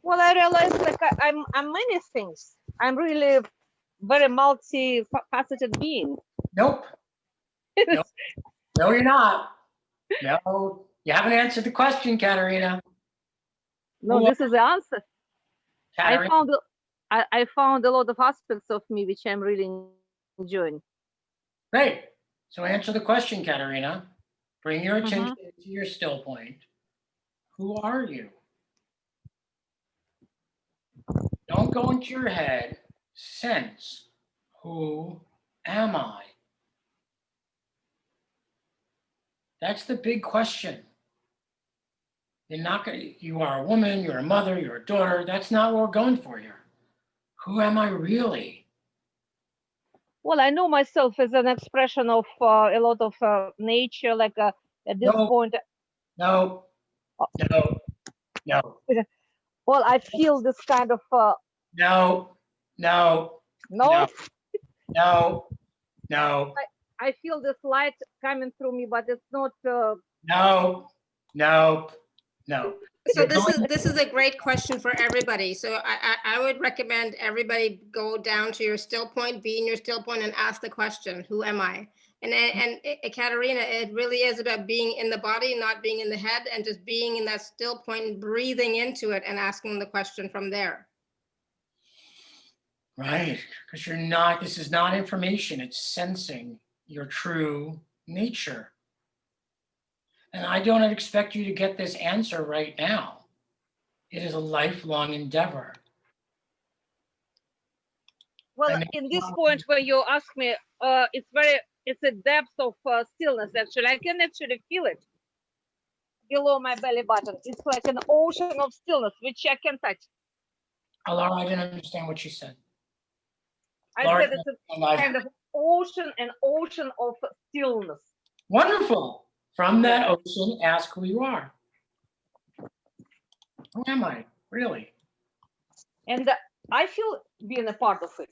Well, I realized like I'm many things. I'm really very multifaceted being. Nope. Nope. No, you're not. No, you haven't answered the question, Katerina. No, Who this is the answer. Katerina? I found a lot of aspects of me which I'm really enjoying. Great. So answer the question, Katerina. Bring your attention to your still point. Who are you? Don't go into your head. Sense. Who am I? That's the big question. You're not gonna, you are a woman, you're a mother, you're a daughter. That's not what we're going for here. Who am I really? Well, I know myself as an expression of a lot of nature, like at this point. No. Well, I feel this kind of. No. No. I feel this light coming through me, but it's not. No, no, no. So You're going- this is a great question for everybody. So I would recommend everybody go down to your still point, be in your still point and ask the question, who am I? And Katerina, it really is about being in the body, not being in the head, and just being in that still point, breathing into it and asking the question from there. Right, because you're not, this is not information, it's sensing your true nature. And I don't expect you to get this answer right now. It is a lifelong endeavor. Well, And in this point where you ask me, it's a depth of stillness. Actually, I can actually feel it below my belly button. It's like an ocean of stillness, which I can touch. Laura, I didn't understand what she said. I Laura, said it's a kind of an ocean of stillness. wonderful. From that ocean, ask who you are. Who am I, really? And I feel being a part of it.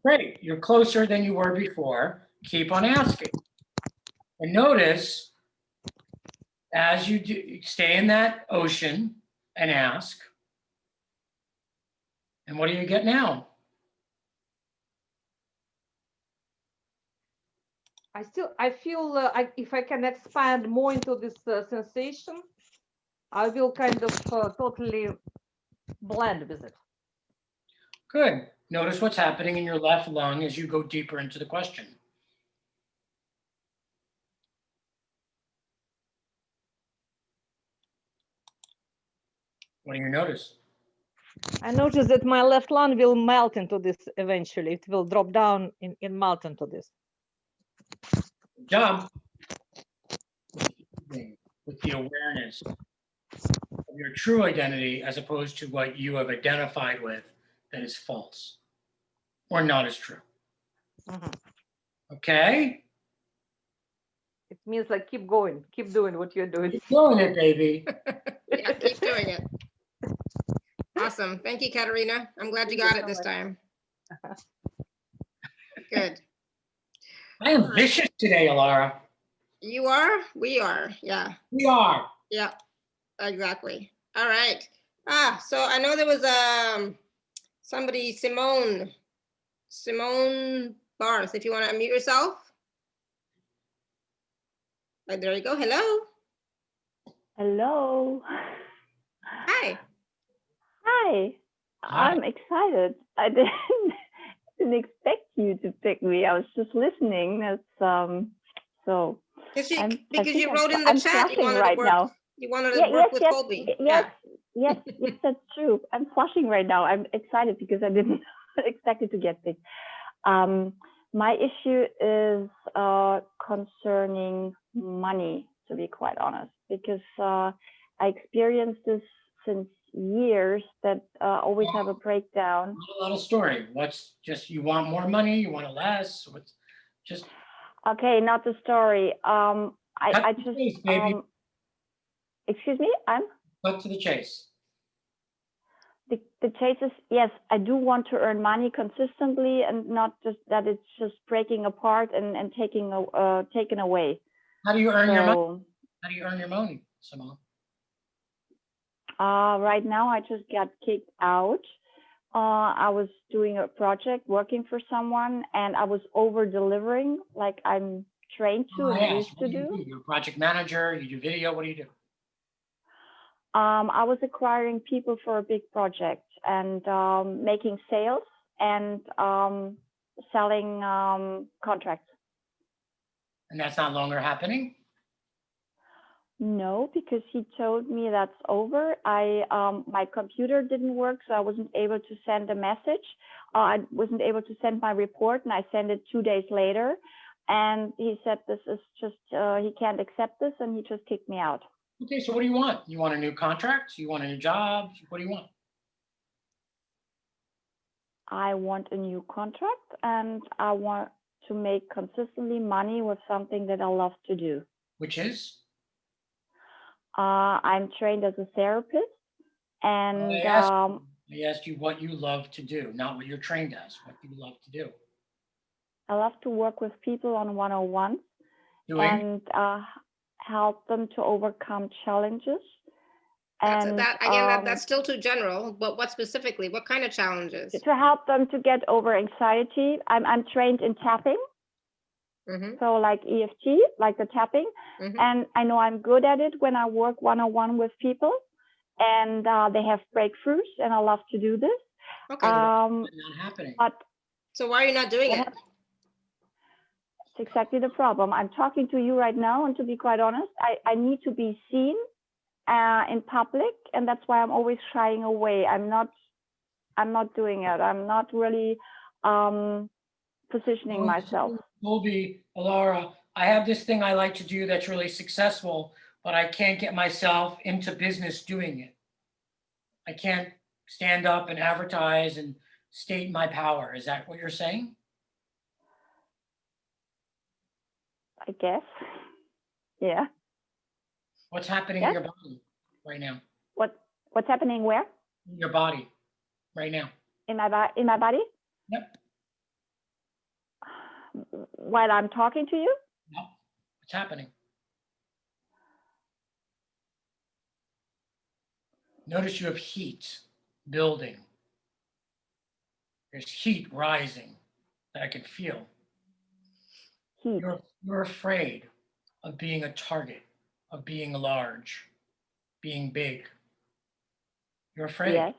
Great, you're closer than you were before. Keep on asking. And notice, as you do, stay in that ocean and ask. And what do you get now? I feel if I can expand more into this sensation, I will kind of totally blend with it. Good. Notice what's happening in your left lung as you go deeper into the question. What do you notice? I notice that my left lung will melt into this eventually. It will drop down in melt into this. Good job. With the awareness of your true identity as opposed to what you have identified with that is false or not as true. Mhm. Okay? It means like keep going, keep doing what you're doing. Keep doing it, baby. Yeah, keep doing it. Awesome. Thank you, Katerina. I'm glad you Thank you got it so this much. time. Good. I am vicious today, Alara. You are? We are. Yeah. We are. Yeah. Exactly. All right. So I know there was somebody, Simone Barth, if you want to unmute yourself. There you go. Hello. Hello. Hi. Hi. Hi. I'm excited. I didn't expect you to pick me. I was just listening. That's so. Because I you think wrote in the I'm chat you flushing wanted right to work. now. You wanted to work with Colby. Yes, that's true. I'm flushing right now. I'm excited because I didn't expect it to get picked. My issue is concerning money, to be quite honest, because I experienced this since years that always have a breakdown. Not a lot of story. What's just, you want more money? You want it less? What's just. Okay, not the story. I Cut to the just, chase, baby. excuse me, Cut to the chase. the chase is, yes, I do want to earn money consistently and not just that it's just breaking apart and taken away. How do you earn your money? So, How do you earn your money, Simone? right now I just got kicked out. I was doing a project working for someone and I was over delivering like I'm trained to and Yes. used to What do you do. do? You're a project manager, you do video, what do you do? I was acquiring people for a big project and making sales and selling contracts. And that's not longer happening? No, because he told me that's over. My computer didn't work, so I wasn't able to send a message. I wasn't able to send my report, and I sent it 2 days later. And he said this is just he can't accept this, and he just kicked me out. Okay, so what do you want? You want a new contract? You want a new job? What do you want? I want a new contract, and I want to make consistently money with something that I love to do. Which is? I'm trained as a therapist, and I asked you what you love to do, not what you're trained as, what you love to do. I love to work with people on one-on-ones Doing? and help them to overcome challenges. And That's still too general, but what specifically, what kind of challenges? to help them to get over anxiety. I'm trained in tapping, so like EFT, like the tapping, and I know I'm good at it when I work one-on-one with people, and they have breakthroughs, and I love to do this. Okay. Not happening. But So why are you not doing it? it's exactly the problem. I'm talking to you right now, and to be quite honest, I need to be seen in public, and that's why I'm always shying away. I'm not doing it. I'm not really positioning myself. Colby, Alara, I have this thing I like to do that's really successful, but I can't get myself into business doing it. I can't stand up and advertise and state my power. Is that what you're saying? I guess. Yeah. What's happening in your body right now? What's happening where? In your body right now. In my body? Yep. While I'm talking to you? No. What's happening? Notice you have heat building. There's heat rising that I can feel. Heat. You're afraid of being a target, of being large, being big. You're afraid. Yes.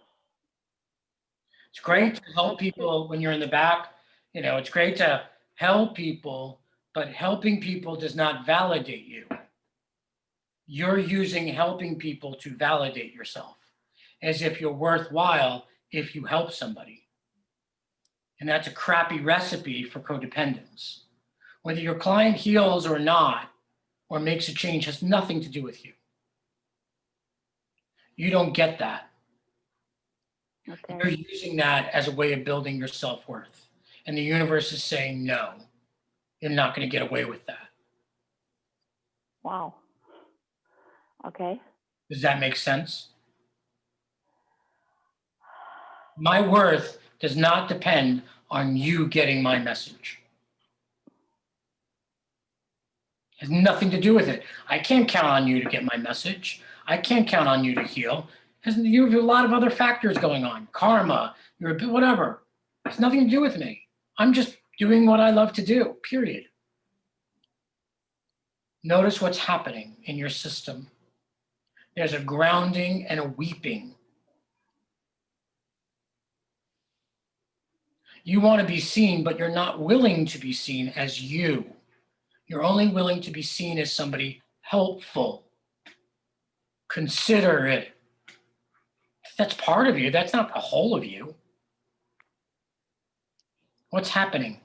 It's great to help people when you're in the back. You know, it's great to help people, but helping people does not validate you. You're using helping people to validate yourself as if you're worthwhile if you help somebody. And that's a crappy recipe for codependence. Whether your client heals or not, or makes a change, has nothing to do with you. You don't get that. Okay. You're using that as a way of building your self-worth. And the universe is saying, no, you're not going to get away with that. Wow. Okay. Does that make sense? My worth does not depend on you getting my message. It has nothing to do with it. I can't count on you to get my message. I can't count on you to heal. You have a lot of other factors going on. Karma, you're a bit whatever. It's nothing to do with me. I'm just doing what I love to do, period. Notice what's happening in your system. There's a grounding and a weeping. You want to be seen, but you're not willing to be seen as you. You're only willing to be seen as somebody helpful. Consider it. That's part of you. That's not the whole of you. What's happening?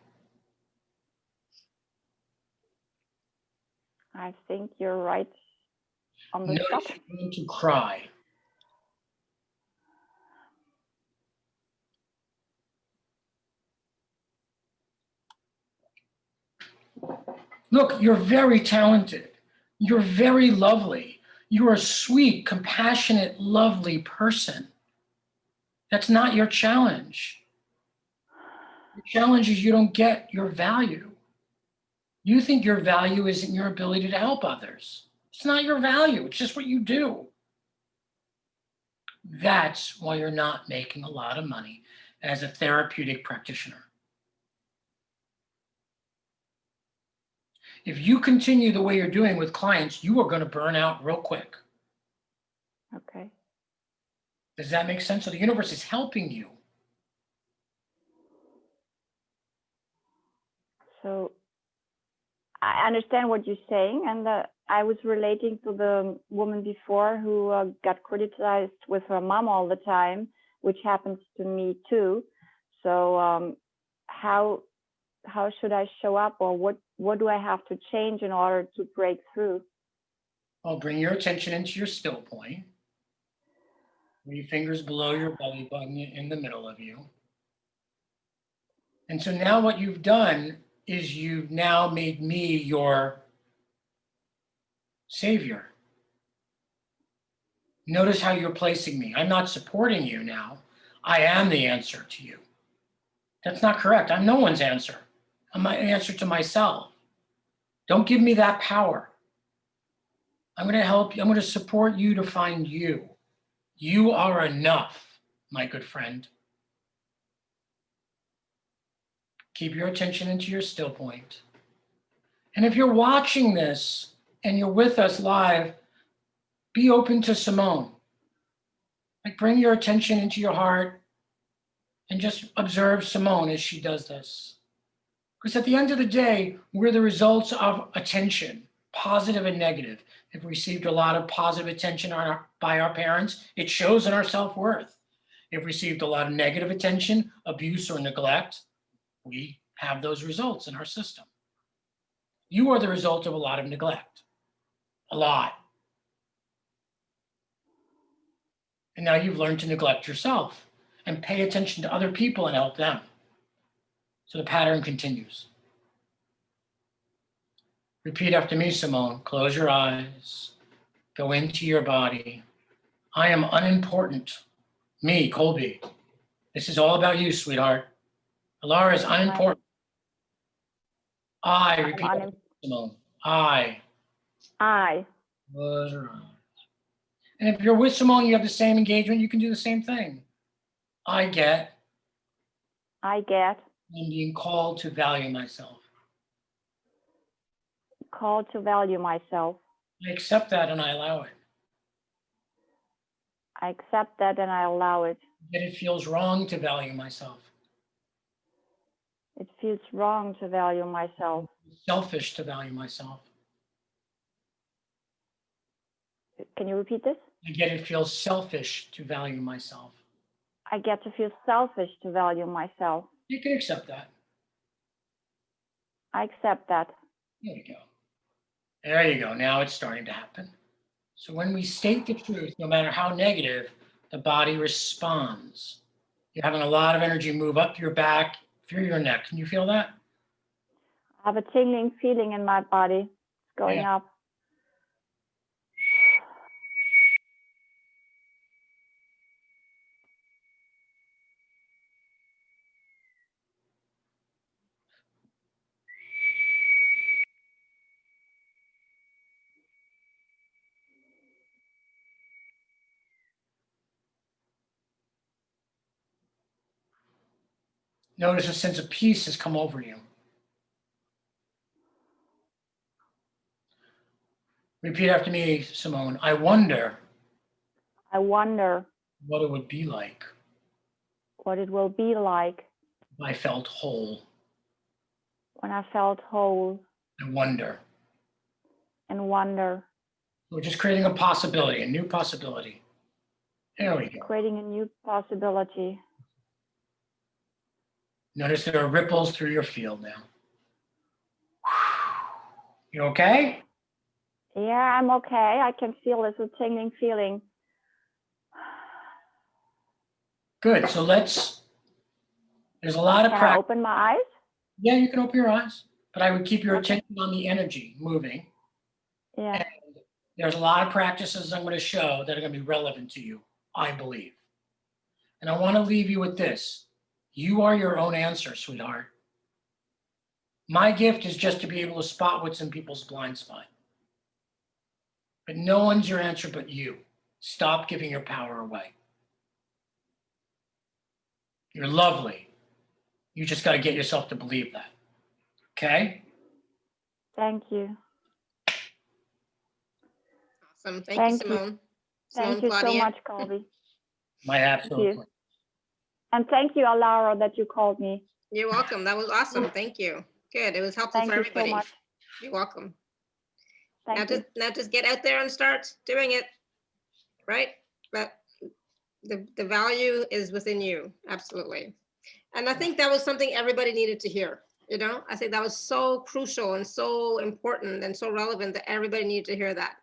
I think you're right on the spot. Notice you're going to cry. Look, you're very talented. You're very lovely. You're a sweet, compassionate, lovely person. That's not your challenge. Your challenge is you don't get your value. You think your value is in your ability to help others. It's not your value. It's just what you do. That's why you're not making a lot of money as a therapeutic practitioner. If you continue the way you're doing with clients, you are going to burn out real quick. Okay. Does that make sense? So the universe is helping you. So I understand what you're saying, and I was relating to the woman before who got criticized with her mom all the time, which happens to me too. So how should I show up, or what do I have to change in order to break through? Well, bring your attention into your still point. 3 fingers below your belly button in the middle of you. And so now what you've done is you've now made me your savior. Notice how you're placing me. I'm not supporting you now. I am the answer to you. That's not correct. I'm no one's answer. my answer to myself. Don't give me that power. I'm going to help you. I'm going to support you to find you. You are enough, my good friend. Keep your attention into your still point. And if you're watching this and you're with us live, be open to Simone. Like, bring your attention into your heart and just observe Simone as she does this. Because at the end of the day, we're the results of attention, positive and negative. If we received a lot of positive attention by our parents, it shows in our self-worth. If we received a lot of negative attention, abuse, or neglect, we have those results in our system. You are the result of a lot of neglect. A lot. And now you've learned to neglect yourself and pay attention to other people and help them. So the pattern continues. Repeat after me, Simone. Close your eyes. Go into your body. I am unimportant. Me, Colby. This is all about you, sweetheart. Alara is unimportant. I, repeat after me, Simone. I. Close your eyes. And if you're with Simone, you have the same engagement, you can do the same thing. I get. I'm being called to value myself. called to value myself. I accept that and I allow it. I accept that and I allow it. Yet it feels wrong to value myself. It feels wrong to value myself. It's selfish to value myself. Can you repeat this? Yet it feels selfish to value myself. I get to feel selfish to value myself. You can accept that. I accept that. There you go. There you go. Now it's starting to happen. So when we state the truth, no matter how negative, the body responds. You're having a lot of energy move up your back, through your neck. Can you feel that? I have a tingling feeling in my body. It's going up. Notice a sense of peace has come over you. Repeat after me, Simone. I wonder what it would be like what it will be like if I felt whole. when I felt whole. I wonder. We're just creating a possibility, a new possibility. There we go. Creating a new possibility. Notice there are ripples through your field now. You okay? Yeah, I'm okay. I can feel this, a tingling feeling. Good. So there's a lot of Can I practice. open my eyes? Yeah, you can open your eyes, but I would keep your attention on the energy moving. Yeah. And there's a lot of practices I'm going to show that are going to be relevant to you, I believe. And I want to leave you with this. You are your own answer, sweetheart. My gift is just to be able to spot what's in people's blind spot. But no one's your answer but you. Stop giving your power away. You're lovely. You just got to get yourself to believe that. Okay? Thank you. Awesome. Thank you, Thank you. Simone. Thank you so Claudia. much, Colby. My absolute you. pleasure. And thank you, Alara, that you called me. You're welcome. That was awesome. Thank you. Good. It was helpful Thank for you so everybody. much. You're welcome. Thank you. Now just get out there and start doing it, right? But the value is within you, absolutely. And I think that was something everybody needed to hear, you know? I think that was so crucial and so important and so relevant that everybody needed to hear that.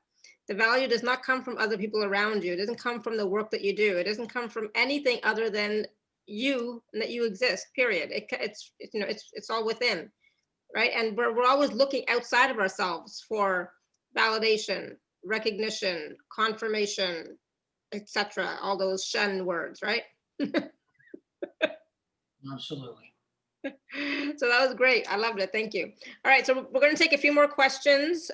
The value does not come from other people around you. It doesn't come from the work that you do. It doesn't come from anything other than you and that you exist, period. It's you know, it's all within, right? And we're always looking outside of ourselves for validation, recognition, confirmation, etc. All those Shen words, right? Absolutely. So that was great. I loved it. Thank you. All right, so we're going to take a few more questions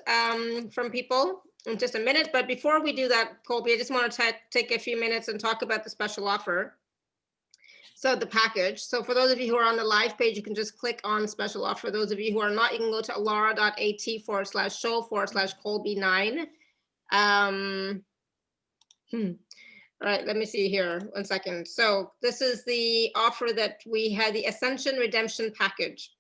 from people in just a minute. But before we do that, Colby, I just want to take a few minutes and talk about the special offer. So the package. So for those of you who are on the live page, you can just click on special offer. Those of you who are not, you can go to alara.at/show/Colby9. All right, let me see here, 1 second. So this is the offer that we had, the Ascension Redemption Package,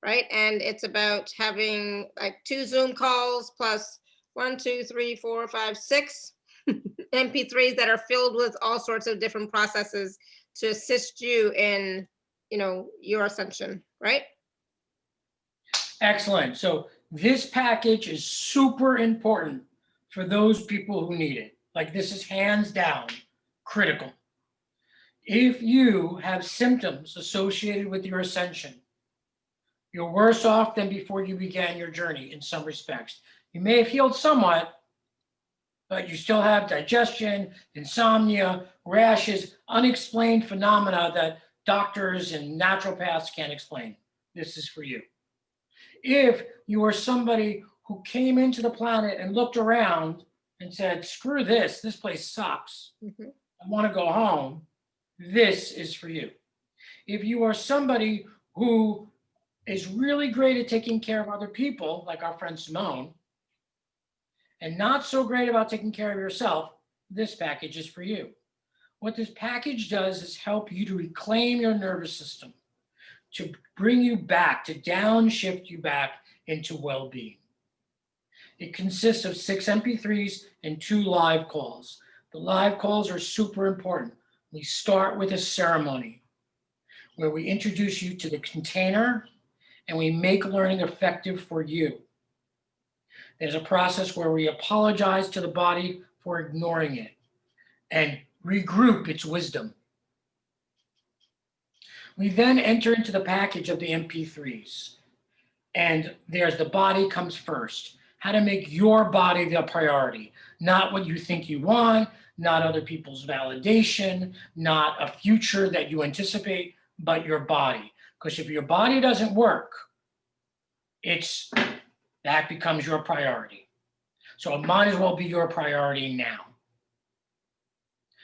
right? And it's about having like 2 Zoom calls plus 1, 2, 3, 4, 5, 6 MP3s that are filled with all sorts of different processes to assist you in, your ascension, right? Excellent. So this package is super important for those people who need it. Like, this is hands down critical. If you have symptoms associated with your ascension, you're worse off than before you began your journey in some respects. You may have healed somewhat, but you still have digestion, insomnia, rashes, unexplained phenomena that doctors and naturopaths can't explain. This is for you. If you are somebody who came into the planet and looked around and said, screw this place sucks, I want to go home, this is for you. If you are somebody who is really great at taking care of other people, like our friend Simone, and not so great about taking care of yourself, this package is for you. What this package does is help you to reclaim your nervous system, to bring you back, to downshift you back into well-being. It consists of 6 MP3s and 2 live calls. The live calls are super important. We start with a ceremony where we introduce you to the container and we make learning effective for you. There's a process where we apologize to the body for ignoring it and regroup its wisdom. We then enter into the package of the MP3s. And there's the body comes first. How to make your body the priority, not what you think you want, not other people's validation, not a future that you anticipate, but your body. Because if your body doesn't work, that becomes your priority. So it might as well be your priority now,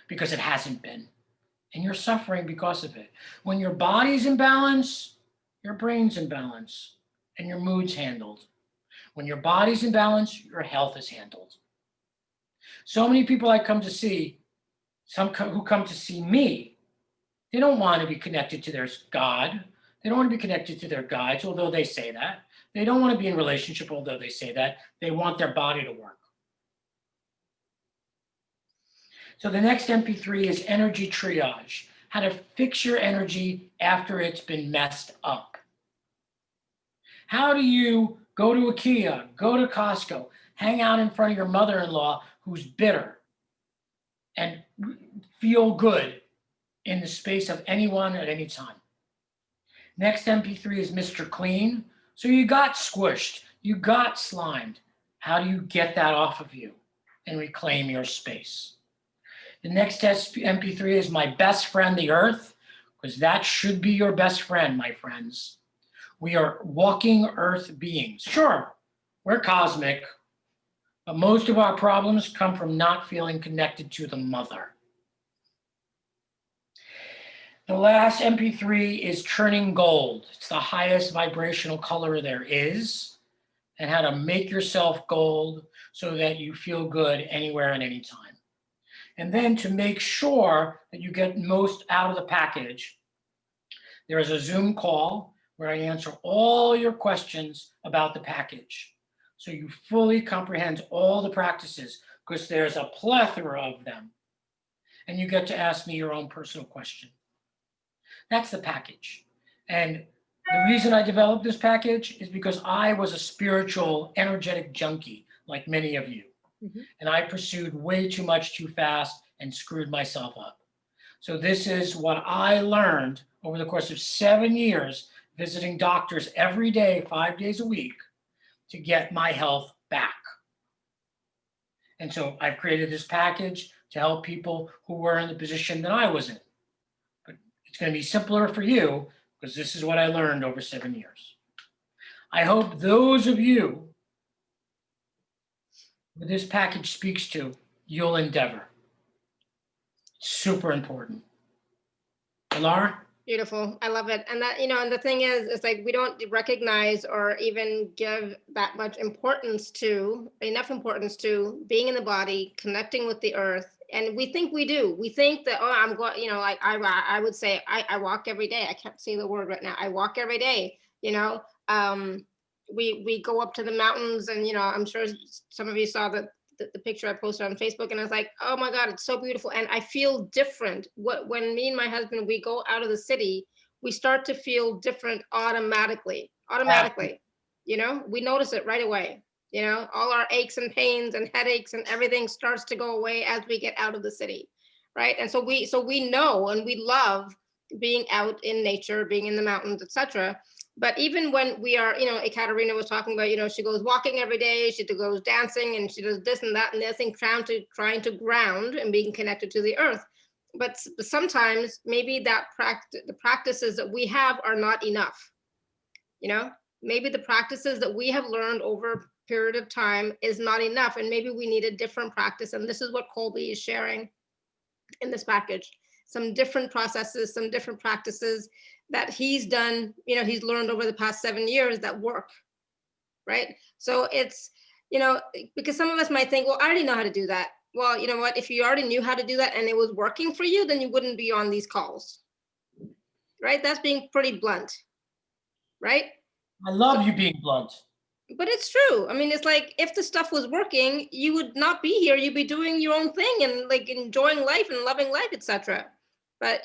because it hasn't been. And you're suffering because of it. When your body's in balance, your brain's in balance, and your mood's handled. When your body's in balance, your health is handled. So many people I come to see, who come to see me, they don't want to be connected to their God. They don't want to be connected to their guides, although they say that. They don't want to be in relationship, although they say that. They want their body to work. So the next MP3 is energy triage, how to fix your energy after it's been messed up. How do you go to IKEA, go to Costco, hang out in front of your mother-in-law who's bitter and feel good in the space of anyone at any time? Next MP3 is Mr. Clean. So you got squished, you got slimed. How do you get that off of you and reclaim your space? The next MP3 is My Best Friend, the Earth, because that should be your best friend, my friends. We are walking earth beings. Sure, we're cosmic, but most of our problems come from not feeling connected to the mother. The last MP3 is Churning Gold. It's the highest vibrational color there is, and how to make yourself gold so that you feel good anywhere and anytime. And then to make sure that you get most out of the package, there is a Zoom call where I answer all your questions about the package, so you fully comprehend all the practices, because there's a plethora of them. And you get to ask me your own personal question. That's the package. And the reason I developed this package is because I was a spiritual, energetic junkie, like many of you. And I pursued way too much too fast and screwed myself up. So this is what I learned over the course of 7 years, visiting doctors every day, 5 days a week, to get my health back. And so I've created this package to help people who were in the position that I was in. But it's going to be simpler for you because this is what I learned over 7 years. I hope those of you who this package speaks to, you'll endeavor. Super important. Laura? Beautiful. I love it. And that, and the thing is, it's like we don't recognize or even give that much enough importance to being in the body, connecting with the earth. And we think we do. We think that, oh, I'm going, like I would say, I walk every day. I can't say the word right now. I walk every day, we go up to the mountains and, I'm sure some of you saw the picture I posted on Facebook, and I was like, oh my God, it's so beautiful. And I feel different. When me and my husband, we go out of the city, we start to feel different automatically, we notice it right away. All our aches and pains and headaches and everything starts to go away as we get out of the city. Right. And so we know and we love being out in nature, being in the mountains, etc. But even when we are, Ekaterina was talking about, she goes walking every day, she goes dancing, and she does this and that and the other thing, trying to ground and being connected to the earth. But sometimes maybe the practices that we have are not enough. Maybe the practices that we have learned over a period of time is not enough, and maybe we need a different practice. And this is what Colby is sharing in this package. Some different processes, some different practices that he's done, he's learned over the past 7 years that work, right? So it's, because some of us might think, well, I already know how to do that. Well, you know what, if you already knew how to do that and it was working for you, then you wouldn't be on these calls, right? That's being pretty blunt, right? I love you being blunt. But it's true. I mean, it's like, if the stuff was working, you would not be here. You'd be doing your own thing and like enjoying life and loving life, etc. But,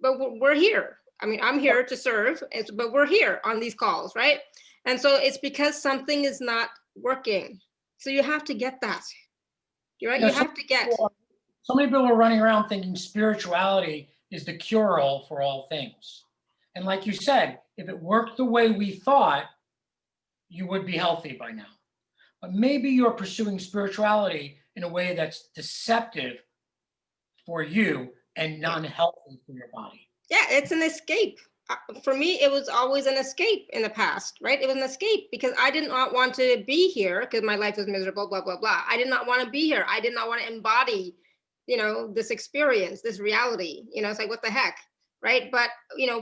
but we're here. I mean, I'm here to serve, but we're here on these calls, right? And so it's because something is not working. So you have to get that. You're right. You have to get. So many people are running around thinking spirituality is the cure-all for all things. And like you said, if it worked the way we thought, you would be healthy by now. But maybe you're pursuing spirituality in a way that's deceptive for you and non-healthy for your body. Yeah, it's an escape. For me, it was always an escape in the past, right? It was an escape because I did not want to be here because my life was miserable, blah, blah, blah. I did not want to be here. I did not want to embody, this experience, this reality. It's like, what the heck, right? But,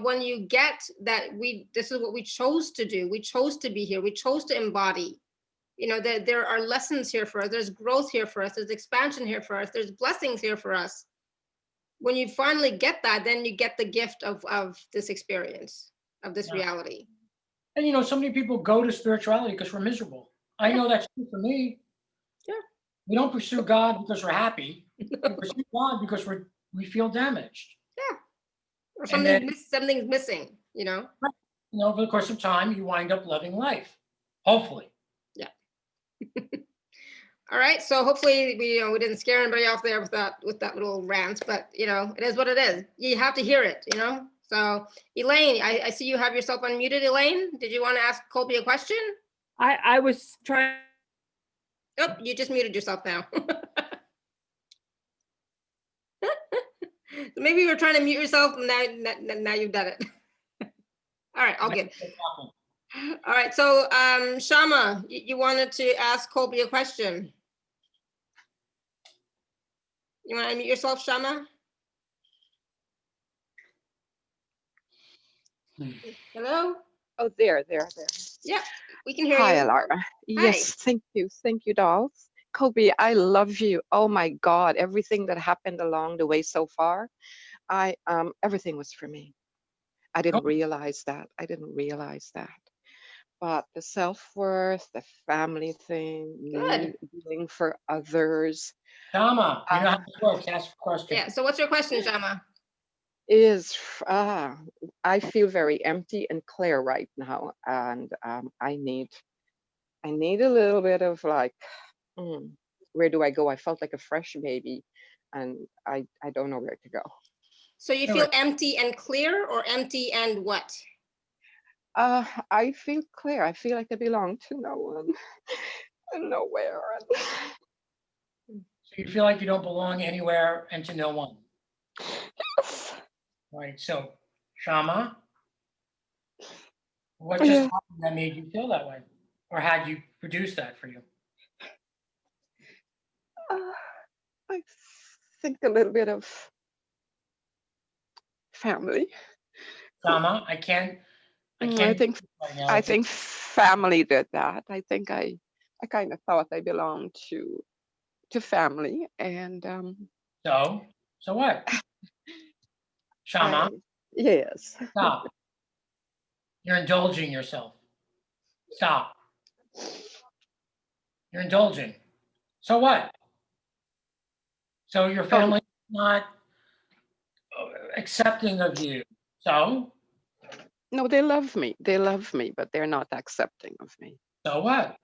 when you get that this is what we chose to do. We chose to be here. We chose to embody. There are lessons here for us. There's growth here for us. There's expansion here for us. There's blessings here for us. When you finally get that, then you get the gift of this experience, of this reality. And so many people go to spirituality because we're miserable. I know that's true for me. Yeah. We don't pursue God because we're happy. We pursue God because we feel damaged. Yeah. Or something's missing, Over the course of time, you wind up loving life. Hopefully. Yeah. All right, so hopefully we didn't scare anybody off there with that little rant, but it is what it is. You have to hear it, So Elaine, I see you have yourself unmuted. Elaine, did you want to ask Colby a question? I was trying. Oh, you just muted yourself now. So maybe you were trying to mute yourself, and now you've done it. All right, all good. All right, so Shama, you wanted to ask Colby a question. You want to unmute yourself, Shama? Hello? Oh, there. Yeah, we can hear Hi, you. Alara. Yes, thank you, dolls. Colby, I love you. Oh my God, everything that happened along the way so far, everything was for me. I didn't realize that. But the self-worth, the family thing, me doing for others. Shama, you know how this works. Ask a question. Yeah, so what's your question, Shama? I feel very empty and clear right now, and I need a little bit of like, where do I go? I felt like a fresh baby, and I don't know where to go. So you feel empty and clear, or empty and what? I feel clear. I feel like I belong to no one and nowhere. So you feel like you don't belong anywhere and to no one. Yes. Right. So Shama, what just Yeah. happened that made you feel that way? Or had you produced that for you? I think a little bit of family. Shama, I can't I do think it right now. I think family did that. I think I kind of thought I belonged to family, and So what? Shama, yes. stop. You're indulging yourself. Stop. You're indulging. So what? So your family not accepting of you. So No, they love me. They love me, but they're not accepting of me. what?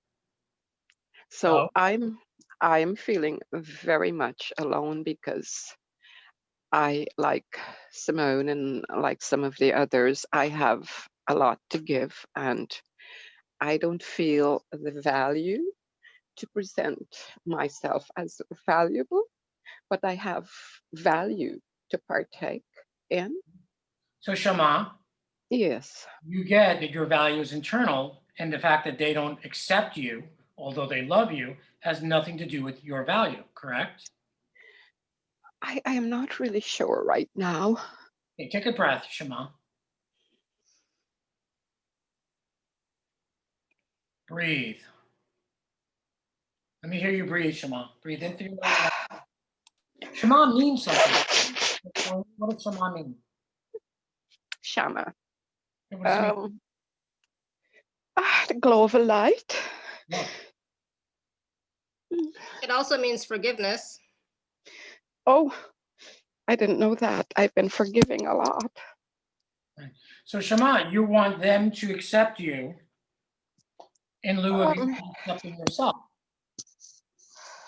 So Oh. I'm feeling very much alone because I, like Simone and like some of the others, I have a lot to give, and I don't feel the value to present myself as valuable, but I have value to partake in. So Shama, Yes. you get that your value is internal, and the fact that they don't accept you, although they love you, has nothing to do with your value, correct? I am not really sure right now. Okay, take a breath, Shama. Breathe. Let me hear you breathe, Shama. Breathe in through your nose. Shama means something. What does Shama mean? Shama. What does it mean? The glow of a light. No. It also means forgiveness. Oh, I didn't know that. I've been forgiving a lot. So Shama, you want them to accept you in lieu of you accepting yourself.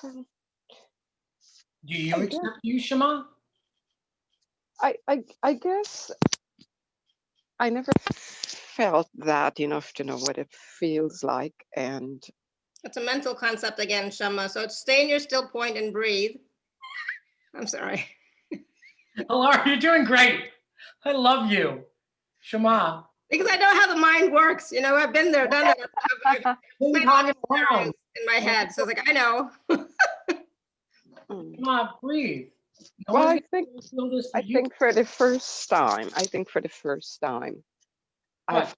Do you I accept you, Shama? I guess I never felt that enough to know what it feels like, and It's a mental concept again, Shama. So stay in your still point and breathe. I'm sorry. Laura, you're doing great. I love you. Shama. Because I know how the mind works. You know, I've been there, done it. I've Ping played all pong these around. scenarios in my head. So it's like, I know. Shama, breathe. No well, one's I think gonna feel this but I you. think for the first time, What?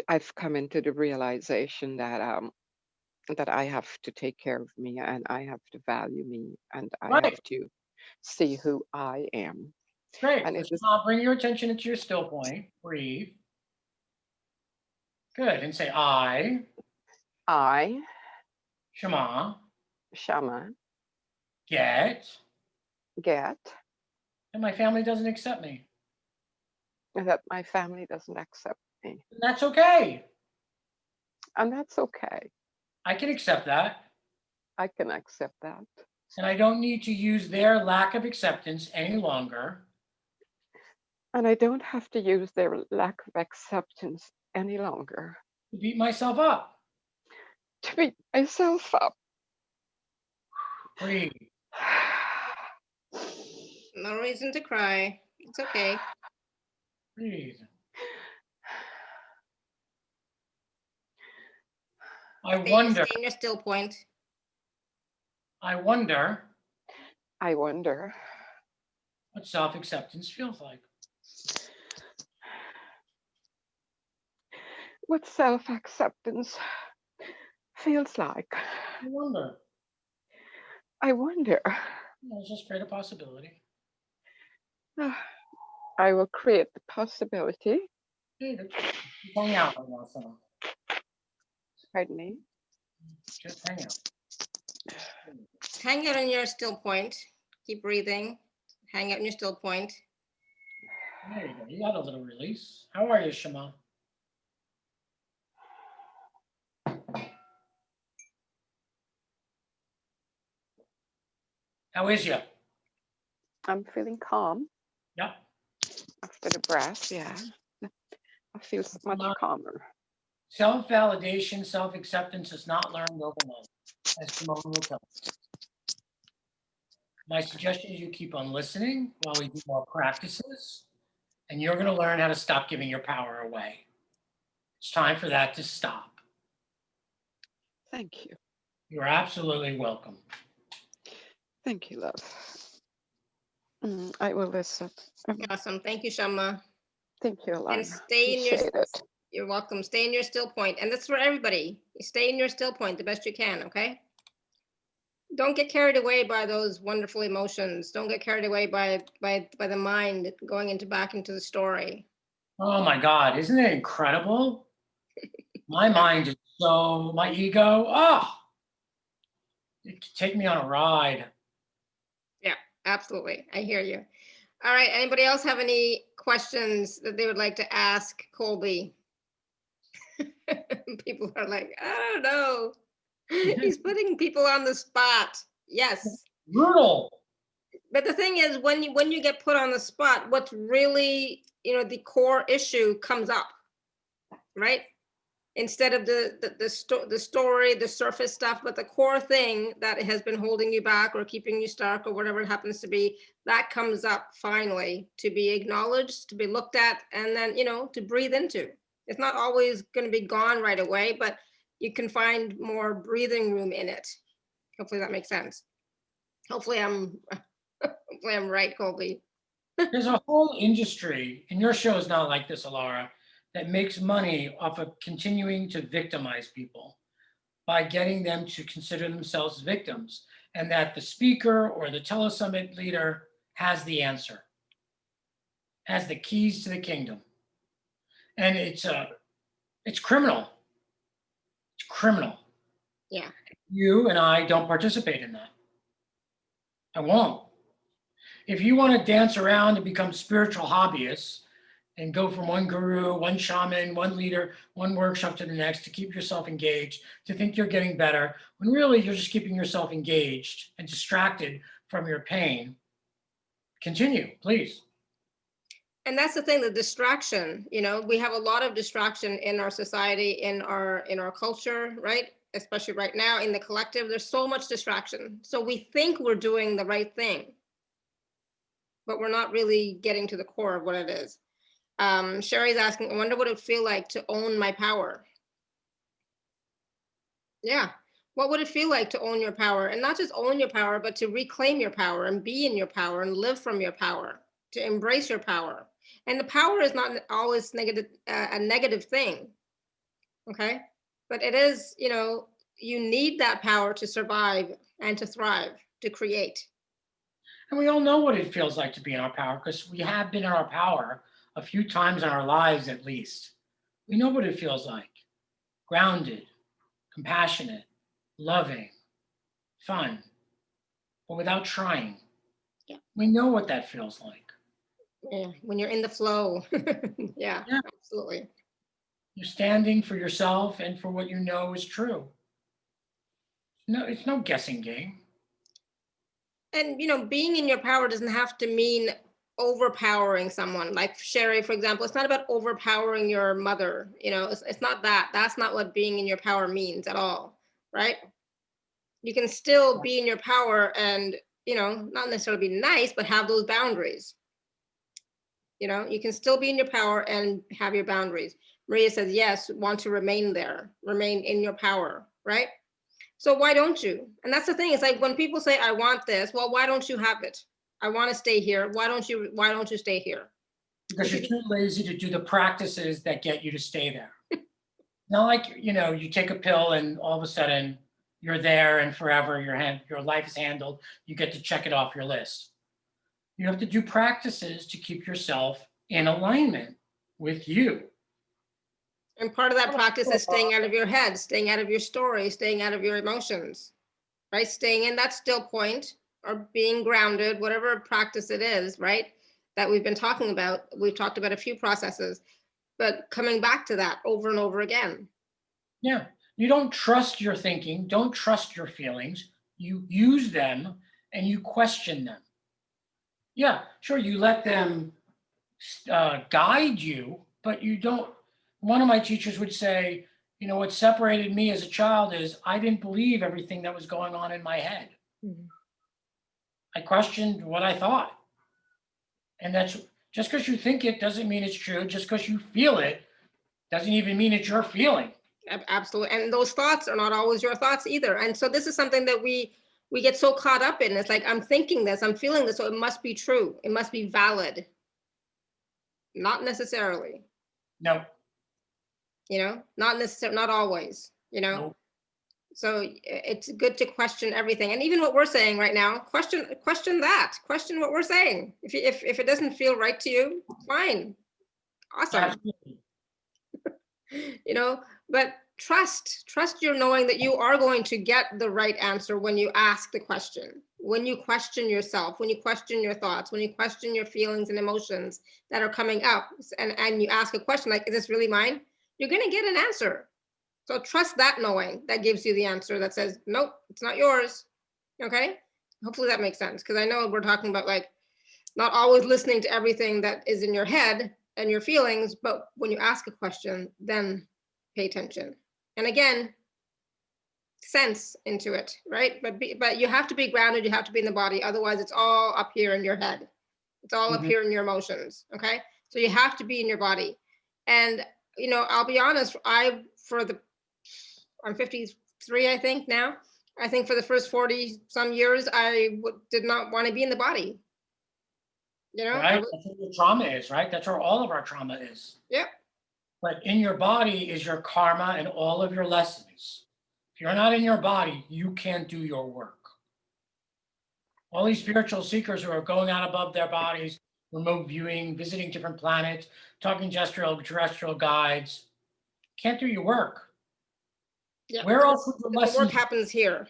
I've come into the realization that that I have to take care of me, and I have to value me, and I Right. have to see who I am. Great. And So it is Shama, bring your attention into your still point. Breathe. Good. And say I, I, Shama, Shama, get get and my family doesn't accept me. that my family doesn't accept me. And that's okay. And that's okay. I can accept that. I can accept that. And I don't need to use their lack of acceptance any longer And I don't have to use their lack of acceptance any longer to beat myself up. to beat myself up. Breathe. No reason to cry. It's okay. Breathe. I wonder, Stay in your still point. I wonder I wonder what self-acceptance feels like. what self-acceptance feels like. I wonder. I wonder. Let's just create a possibility. I will create the possibility. Okay, just hang out right now, son. Pardon me. Just hang out. Hang out in your still point. Keep breathing. Hang out in your still point. There you go. You got a little release. How are you, Shama? How is you? I'm feeling calm Yeah. after the breath. Yeah. I feel much calmer. Self-validation, self-acceptance is not learned overnight, as Simone will tell us. My suggestion is you keep on listening while we do more practices, And you're going to learn how to stop giving your power away. It's time for that to stop. Thank you. You're absolutely welcome. Thank you, love. I will listen. Awesome. Thank you, Shamma. Thank you, Alana. And stay in your, Appreciate it. you're welcome. Stay in your still point. And that's for everybody. You stay in your still point the best you can, okay? Don't get carried away by those wonderful emotions. Don't get carried away by the mind going back into the story. Oh my God, isn't it incredible? My mind is so, my ego, it could take me on a ride. Yeah, absolutely. I hear you. All right, anybody else have any questions that they would like to ask Colby? People are like, I don't know. He's putting people on the spot. Yes. Brutal. But the thing is, when you get put on the spot, what's really, the core issue comes up, right? Instead of the story, the surface stuff, but the core thing that has been holding you back or keeping you stuck or whatever it happens to be, that comes up finally to be acknowledged, to be looked at, and then, to breathe into. It's not always going to be gone right away, but you can find more breathing room in it. Hopefully that makes sense. Hopefully I'm right, Colby. There's a whole industry, and your show is not like this, Alara, that makes money off of continuing to victimize people by getting them to consider themselves victims, and that the speaker or the telesummit leader has the answer, has the keys to the kingdom. And it's criminal. It's criminal. Yeah. You and I don't participate in that. I won't. If you want to dance around and become spiritual hobbyists and go from one guru, one shaman, one leader, one workshop to the next to keep yourself engaged, to think you're getting better, when really you're just keeping yourself engaged and distracted from your pain, continue, please. And that's the thing, the distraction, we have a lot of distraction in our society, in our culture, right? Especially right now in the collective, there's so much distraction. So we think we're doing the right thing, but we're not really getting to the core of what it is. Sherry's asking, I wonder what it would feel like to own my power. Yeah. What would it feel like to own your power? And not just own your power, but to reclaim your power and be in your power and live from your power, to embrace your power. And the power is not always a negative thing. Okay. But it is, you need that power to survive and to thrive, to create. And we all know what it feels like to be in our power, because we have been in our power a few times in our lives at least. We know what it feels like. Grounded, compassionate, loving, fun, but without trying. Yeah. We know what that feels like. Yeah, when you're in the flow. Yeah, absolutely. You're standing for yourself and for what you know is true. No, it's no guessing game. And, being in your power doesn't have to mean overpowering someone. Like Sherry, for example, it's not about overpowering your mother. It's not that. That's not what being in your power means at all, right? You can still be in your power and, not necessarily be nice, but have those boundaries. You can still be in your power and have your boundaries. Maria says, yes, want to remain there, remain in your power, right? So why don't you? And that's the thing. It's like when people say, I want this, well, why don't you have it? I want to stay here. Why don't you stay here? Because you're too lazy to do the practices that get you to stay there. Not like, you take a pill and all of a sudden you're there and forever your life is handled. You get to check it off your list. You have to do practices to keep yourself in alignment with you. And part of that practice is staying out of your head, staying out of your story, staying out of your emotions, right? Staying in that still point or being grounded, whatever practice it is, right? That we've been talking about. We've talked about a few processes, but coming back to that over and over again. Yeah. You don't trust your thinking, don't trust your feelings. You use them and you question them. Yeah, sure, you let them guide you, but you don't. One of my teachers would say, what separated me as a child is I didn't believe everything that was going on in my head. Mm-hmm. I questioned what I thought. And that's, Just because you think it doesn't mean it's true. Just because you feel it doesn't even mean it's your feeling. Absolutely. And those thoughts are not always your thoughts either. And so this is something that we get so caught up in. It's like, I'm thinking this, I'm feeling this, so it must be true. It must be valid. Not necessarily, No. not necessarily, not always, Nope. So it's good to question everything. And even what we're saying right now, question that, question what we're saying. If it doesn't feel right to you, fine. Awesome. Absolutely. But trust your knowing that you are going to get the right answer when you ask the question, when you question yourself, when you question your thoughts, when you question your feelings and emotions that are coming up, and you ask a question like, is this really mine? You're going to get an answer. So trust that knowing that gives you the answer that says, nope, it's not yours. Okay. Hopefully that makes sense. Because I know we're talking about like not always listening to everything that is in your head and your feelings, but when you ask a question, then pay attention. And again, sense into it, right? But you have to be grounded, you have to be in the body. Otherwise it's all up here in your head. It's all up here in your emotions. Okay. So you have to be in your body. And, I'll be honest, I'm 53, I think now. I think for the first 40 some years, I did not want to be in the body. Right? That's what your trauma is, right? That's where all of our trauma is. Yep. But in your body is your karma and all of your lessons. If you're not in your body, you can't do your work. All these spiritual seekers who are going out above their bodies, remote viewing, visiting different planets, talking terrestrial guides, can't do your work. Yeah. Where else would your The lessons? work happens here.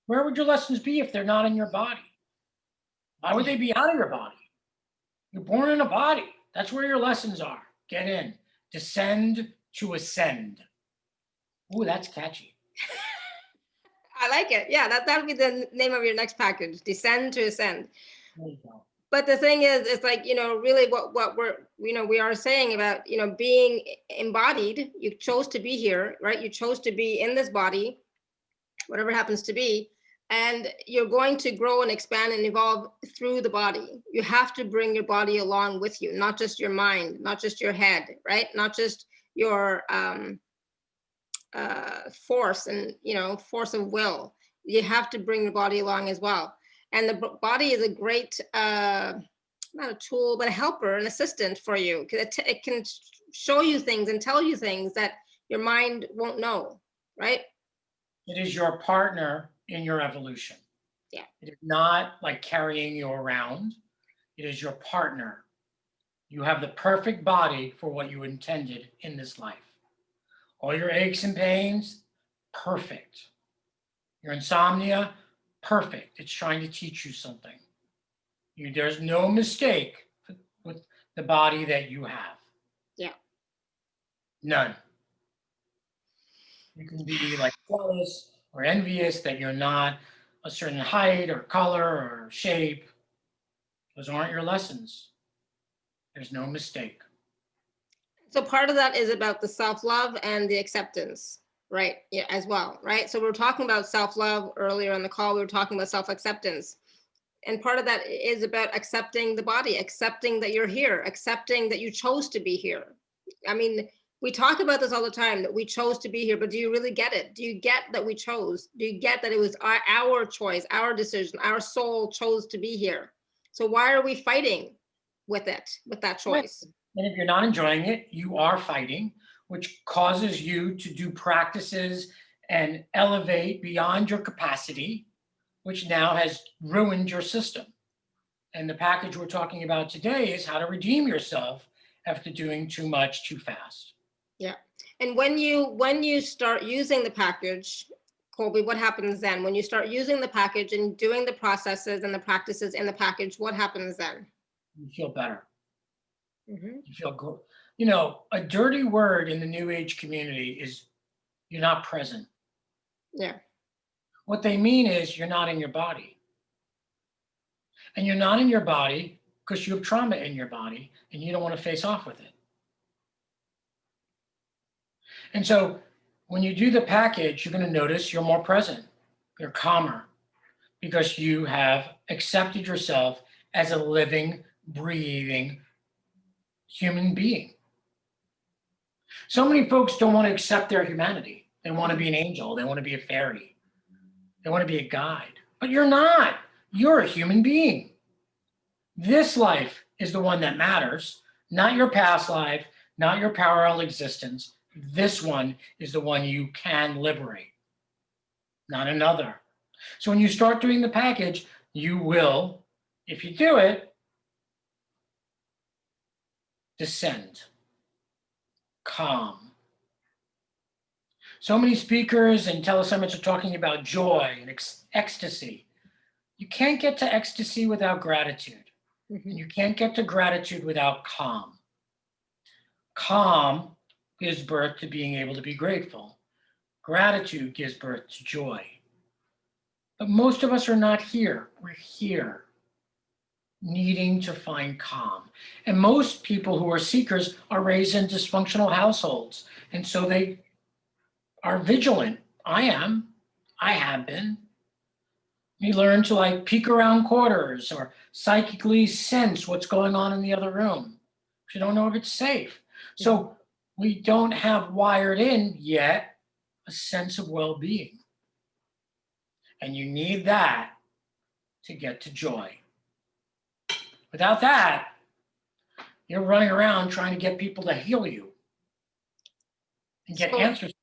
Where would your lessons be if they're not in your body? Why would they be out of your body? You're born in a body. That's where your lessons are. Get in. Descend to ascend. Ooh, that's catchy. I like it. Yeah, that would be the name of your next package, Descend to Ascend. There you go. But the thing is, it's like, really what we're, we are saying about, being embodied. You chose to be here, right? You chose to be in this body, whatever it happens to be, and you're going to grow and expand and evolve through the body. You have to bring your body along with you, not just your mind, not just your head, right? Not just your force and, force of will. You have to bring your body along as well. And the body is a great, not a tool, but a helper, an assistant for you. Because it can show you things and tell you things that your mind won't know, right? It is your partner in your evolution. Yeah. It is not like carrying you around. It is your partner. You have the perfect body for what you intended in this life. All your aches and pains, perfect. Your insomnia, perfect. It's trying to teach you something. There's no mistake with the body that you have. Yeah. None. You can be like jealous or envious that you're not a certain height or color or shape. Those aren't your lessons. There's no mistake. So part of that is about the self-love and the acceptance, right? Yeah, as well, right? So we were talking about self-love earlier on the call. We were talking about self-acceptance. And part of that is about accepting the body, accepting that you're here, accepting that you chose to be here. I mean, we talk about this all the time, that we chose to be here, but do you really get it? Do you get that we chose? Do you get that it was our choice, our decision, our soul chose to be here? So why are we fighting with it, with that choice? And if you're not enjoying it, you are fighting, which causes you to do practices and elevate beyond your capacity, which now has ruined your system. And the package we're talking about today is how to redeem yourself after doing too much too fast. Yeah. And when you start using the package, Colby, what happens then? When you start using the package and doing the processes and the practices in the package, what happens then? You feel better. Mm-hmm. You feel good. You know, a dirty word in the New Age community is you're not present. Yeah. What they mean is you're not in your body. And you're not in your body because you have trauma in your body and you don't want to face off with it. And so when you do the package, you're going to notice you're more present, you're calmer, because you have accepted yourself as a living, breathing human being. So many folks don't want to accept their humanity. They want to be an angel. They want to be a fairy. They want to be a guide. But you're not. You're a human being. This life is the one that matters, not your past life, not your parallel existence. This one is the one you can liberate, not another. So when you start doing the package, you will, if you do it, descend, calm. So many speakers and telesummits are talking about joy and ecstasy. You can't get to ecstasy without gratitude. And you can't get to gratitude without calm. Calm gives birth to being able to be grateful. Gratitude gives birth to joy. But most of us are not here. We're here, needing to find calm. And most people who are seekers are raised in dysfunctional households. And so they are vigilant. I am. I have been. We learn to like peek around corners or psychically sense what's going on in the other room. We don't know if it's safe. So we don't have wired in yet a sense of well-being. And you need that to get to joy. Without that, you're running around trying to get people to heal you and get answers.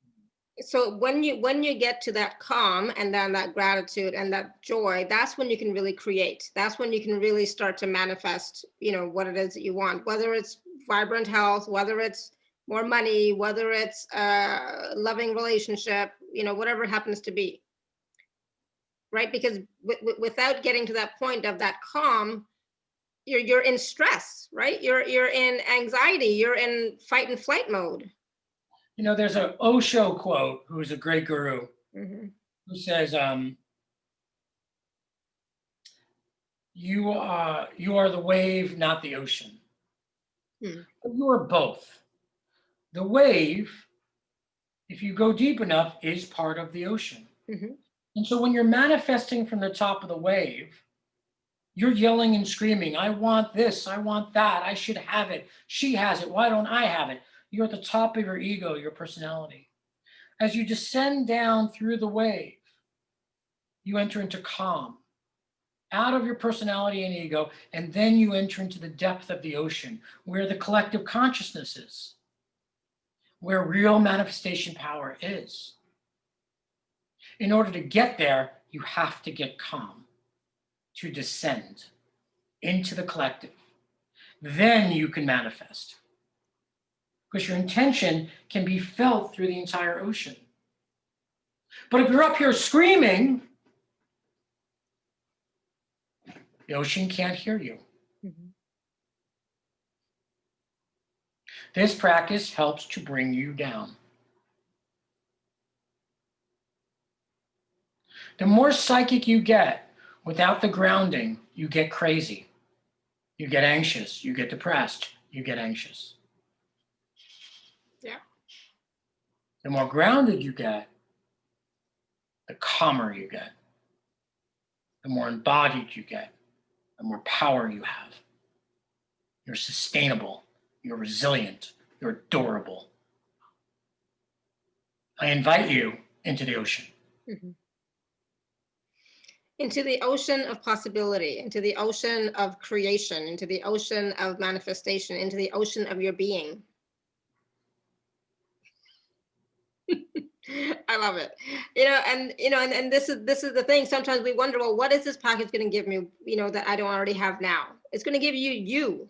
So when you get to that calm and then that gratitude and that joy, that's when you can really create. That's when you can really start to manifest, what it is that you want, whether it's vibrant health, whether it's more money, whether it's a loving relationship, whatever it happens to be. Right? Because without getting to that point of that calm, you're in stress, right? You're in anxiety, you're in fight and flight mode. There's an Osho quote, who's a great guru, who says, you are the wave, not the ocean. You are both. The wave, if you go deep enough, is part of the ocean. And so when you're manifesting from the top of the wave, you're yelling and screaming, I want this, I want that, I should have it, she has it, why don't I have it? You're at the top of your ego, your personality. As you descend down through the wave, you enter into calm, out of your personality and ego, and then you enter into the depth of the ocean, where the collective consciousness is, where real manifestation power is. In order to get there, you have to get calm, to descend into the collective. Then you can manifest. Because your intention can be felt through the entire ocean. But if you're up here screaming, the ocean can't hear you. This practice helps to bring you down. The more psychic you get without the grounding, you get crazy. You get anxious, you get depressed, you get anxious. The more grounded you get, the calmer you get. The more embodied you get, the more power you have. You're sustainable, you're resilient, you're durable. I invite you into the ocean. Into the ocean of possibility, into the ocean of creation, into the ocean of manifestation, into the ocean of your being. I love it. And this is the thing. Sometimes we wonder, well, what is this package going to give me, that I don't already have now? It's going to give you.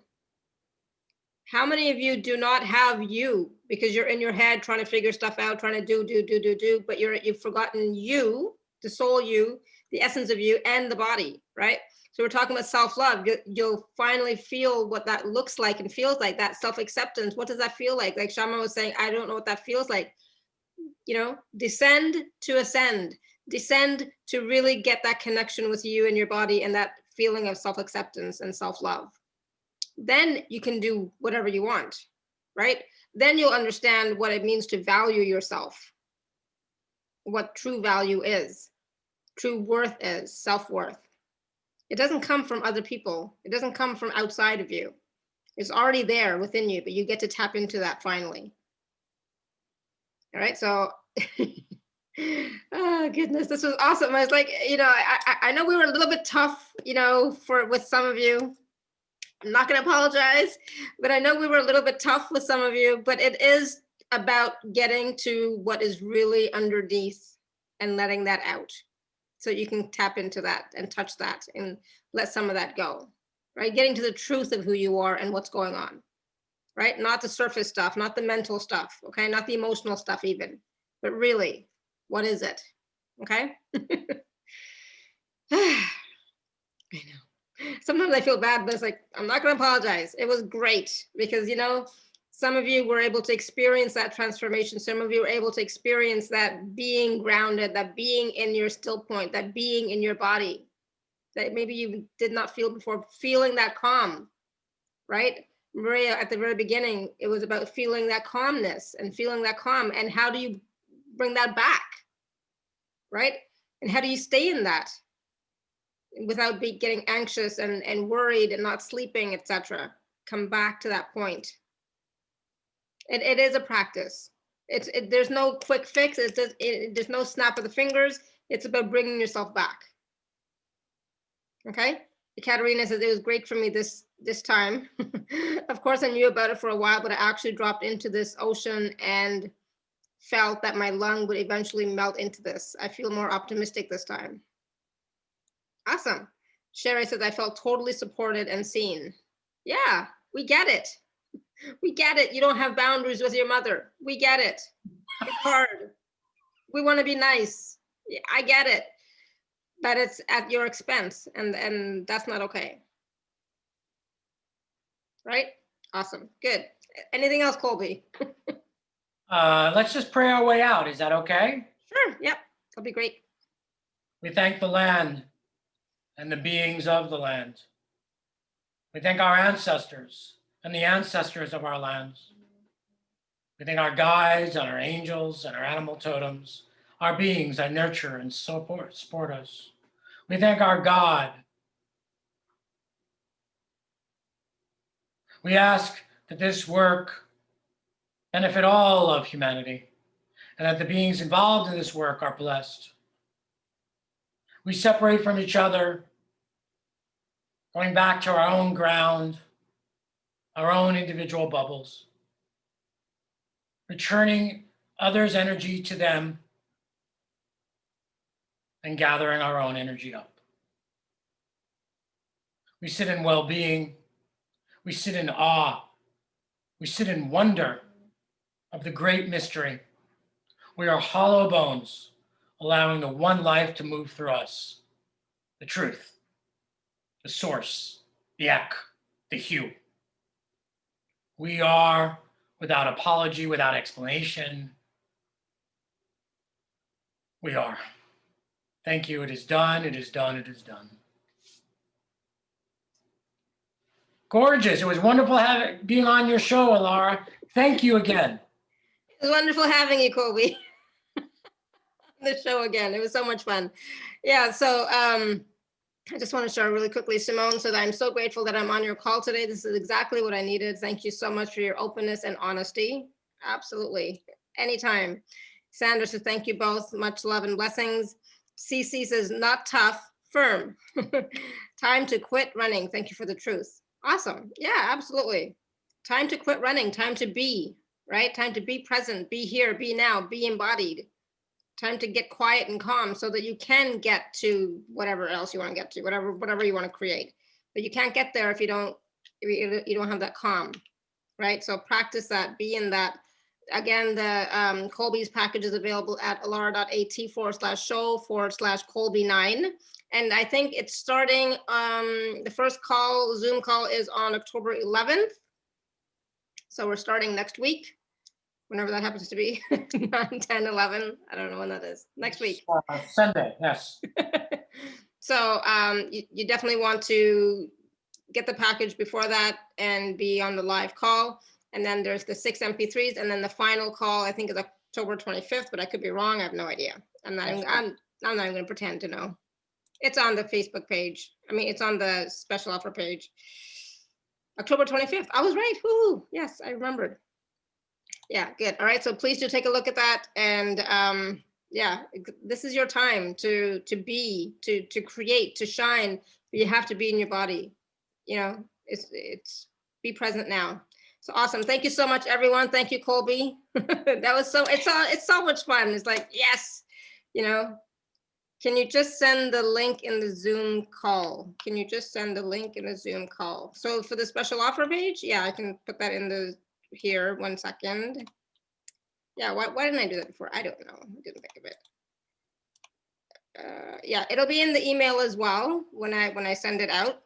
How many of you do not have you because you're in your head trying to figure stuff out, trying to do, but you've forgotten you, the soul you, the essence of you, and the body, right? So we're talking about self-love. You'll finally feel what that looks like and feels like, that self-acceptance. What does that feel like? Like Shama was saying, I don't know what that feels like. Descend to ascend, descend to really get that connection with you and your body and that feeling of self-acceptance and self-love. Then you can do whatever you want, right? Then you'll understand what it means to value yourself, what true value is, true worth is, self-worth. It doesn't come from other people. It doesn't come from outside of you. It's already there within you, but you get to tap into that finally. All right, so, oh goodness, this was awesome. I was like, I know we were a little bit tough, with some of you. I'm not gonna apologize, but I know we were a little bit tough with some of you, but it is about getting to what is really underneath and letting that out. So you can tap into that and touch that and let some of that go, right? Getting to the truth of who you are and what's going on, right? Not the surface stuff, not the mental stuff, okay? Not the emotional stuff even, but really, what is it, okay? I know. Sometimes I feel bad, but it's like, I'm not gonna apologize. It was great because, some of you were able to experience that transformation. Some of you were able to experience that being grounded, that being in your still point, that being in your body that maybe you did not feel before, feeling that calm, right? Maria, at the very beginning, it was about feeling that calmness and feeling that calm. And how do you bring that back, right? And how do you stay in that without getting anxious and worried and not sleeping, etc.? Come back to that point. It is a practice. There's no quick fix. There's no snap of the fingers. It's about bringing yourself back. Okay. Katerina says it was great for me this time. Of course, I knew about it for a while, but I actually dropped into this ocean and felt that my lung would eventually melt into this. I feel more optimistic this time. Awesome. Sherry says I felt totally supported and seen. Yeah, we get it. We get it. You don't have boundaries with your mother. We get it. It's hard. We want to be nice. Yeah, I get it. But it's at your expense, and that's not okay. Right? Awesome. Good. Anything else, Colby? Let's just pray our way out. Is that okay? Sure. Yep. That'll be great. We thank the land and the beings of the land. We thank our ancestors and the ancestors of our lands. We thank our guides and our angels and our animal totems, our beings that nurture and support us. We thank our God. We ask that this work benefit all of humanity and that the beings involved in this work are blessed. We separate from each other, going back to our own ground, our own individual bubbles, returning others' energy to them and gathering our own energy up. We sit in well-being, we sit in awe, we sit in wonder of the great mystery. We are hollow bones, allowing the one life to move through us, the truth, the source, the ek, the hue. We are, without apology, without explanation, we are. Thank you. It is done. It is done. It is done. Gorgeous. It was wonderful being on your show, Alara. Thank you again. It was wonderful having you, Colby. The show again. It was so much fun. Yeah. So I just want to share really quickly. Simone said, I'm so grateful that I'm on your call today. This is exactly what I needed. Thank you so much for your openness and honesty. Absolutely. Anytime. Sandra says, thank you both. Much love and blessings. CC says, not tough, firm. Time to quit running. Thank you for the truth. Awesome. Yeah, absolutely. Time to quit running. Time to be, right? Time to be present, be here, be now, be embodied. Time to get quiet and calm so that you can get to whatever else you want to get to, whatever you want to create. But you can't get there if you don't have that calm, right? So practice that, be in that. Again, the Colby's package is available at alara.at/show/Colby9. And I think it's starting, the first call, Zoom call is on October 11th. So we're starting next week, whenever that happens to be, 9, 10, 11. I don't know when that is, next week. Sunday, yes. So you definitely want to get the package before that and be on the live call. And then there's the 6 MP3s, and then the final call, I think, is October 25th, but I could be wrong. I have no idea. I'm not even going to pretend to know. It's on the Facebook page. I mean, it's on the special offer page. October 25th. I was right. Woo! Yes, I remembered. Yeah, good. All right. So please do take a look at that. And yeah, this is your time to be, to create, to shine. You have to be in your body. You know, it's be present now. So awesome. Thank you so much, everyone. Thank you, Colby. That was so, it's so much fun. It's like, yes, you know. Can you just send the link in the Zoom call? Can you just send the link in the Zoom call? So for the special offer page, yeah, I can put that in the here. 1 second. Yeah, why didn't I do that before? I don't know. I didn't think of it. Yeah, it'll be in the email as well when I send it out.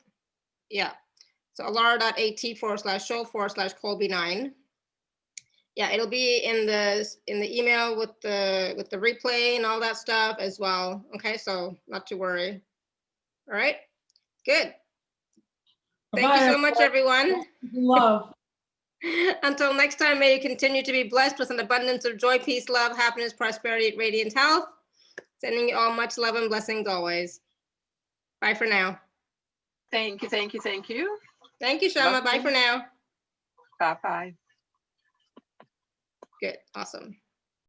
Yeah. So alara.at/show/Colby9. Yeah, it'll be in the email with the replay and all that stuff as well. Okay, so not to worry. All right, good. Thank you so much, everyone. Love. Until next time, may you continue to be blessed with an abundance of joy, peace, love, happiness, prosperity, radiant health. Sending you all much love and blessings always. Bye for now. Thank you, thank you, thank you. Thank you, Shama. Love Bye you. for now. Bye-bye. Good, awesome.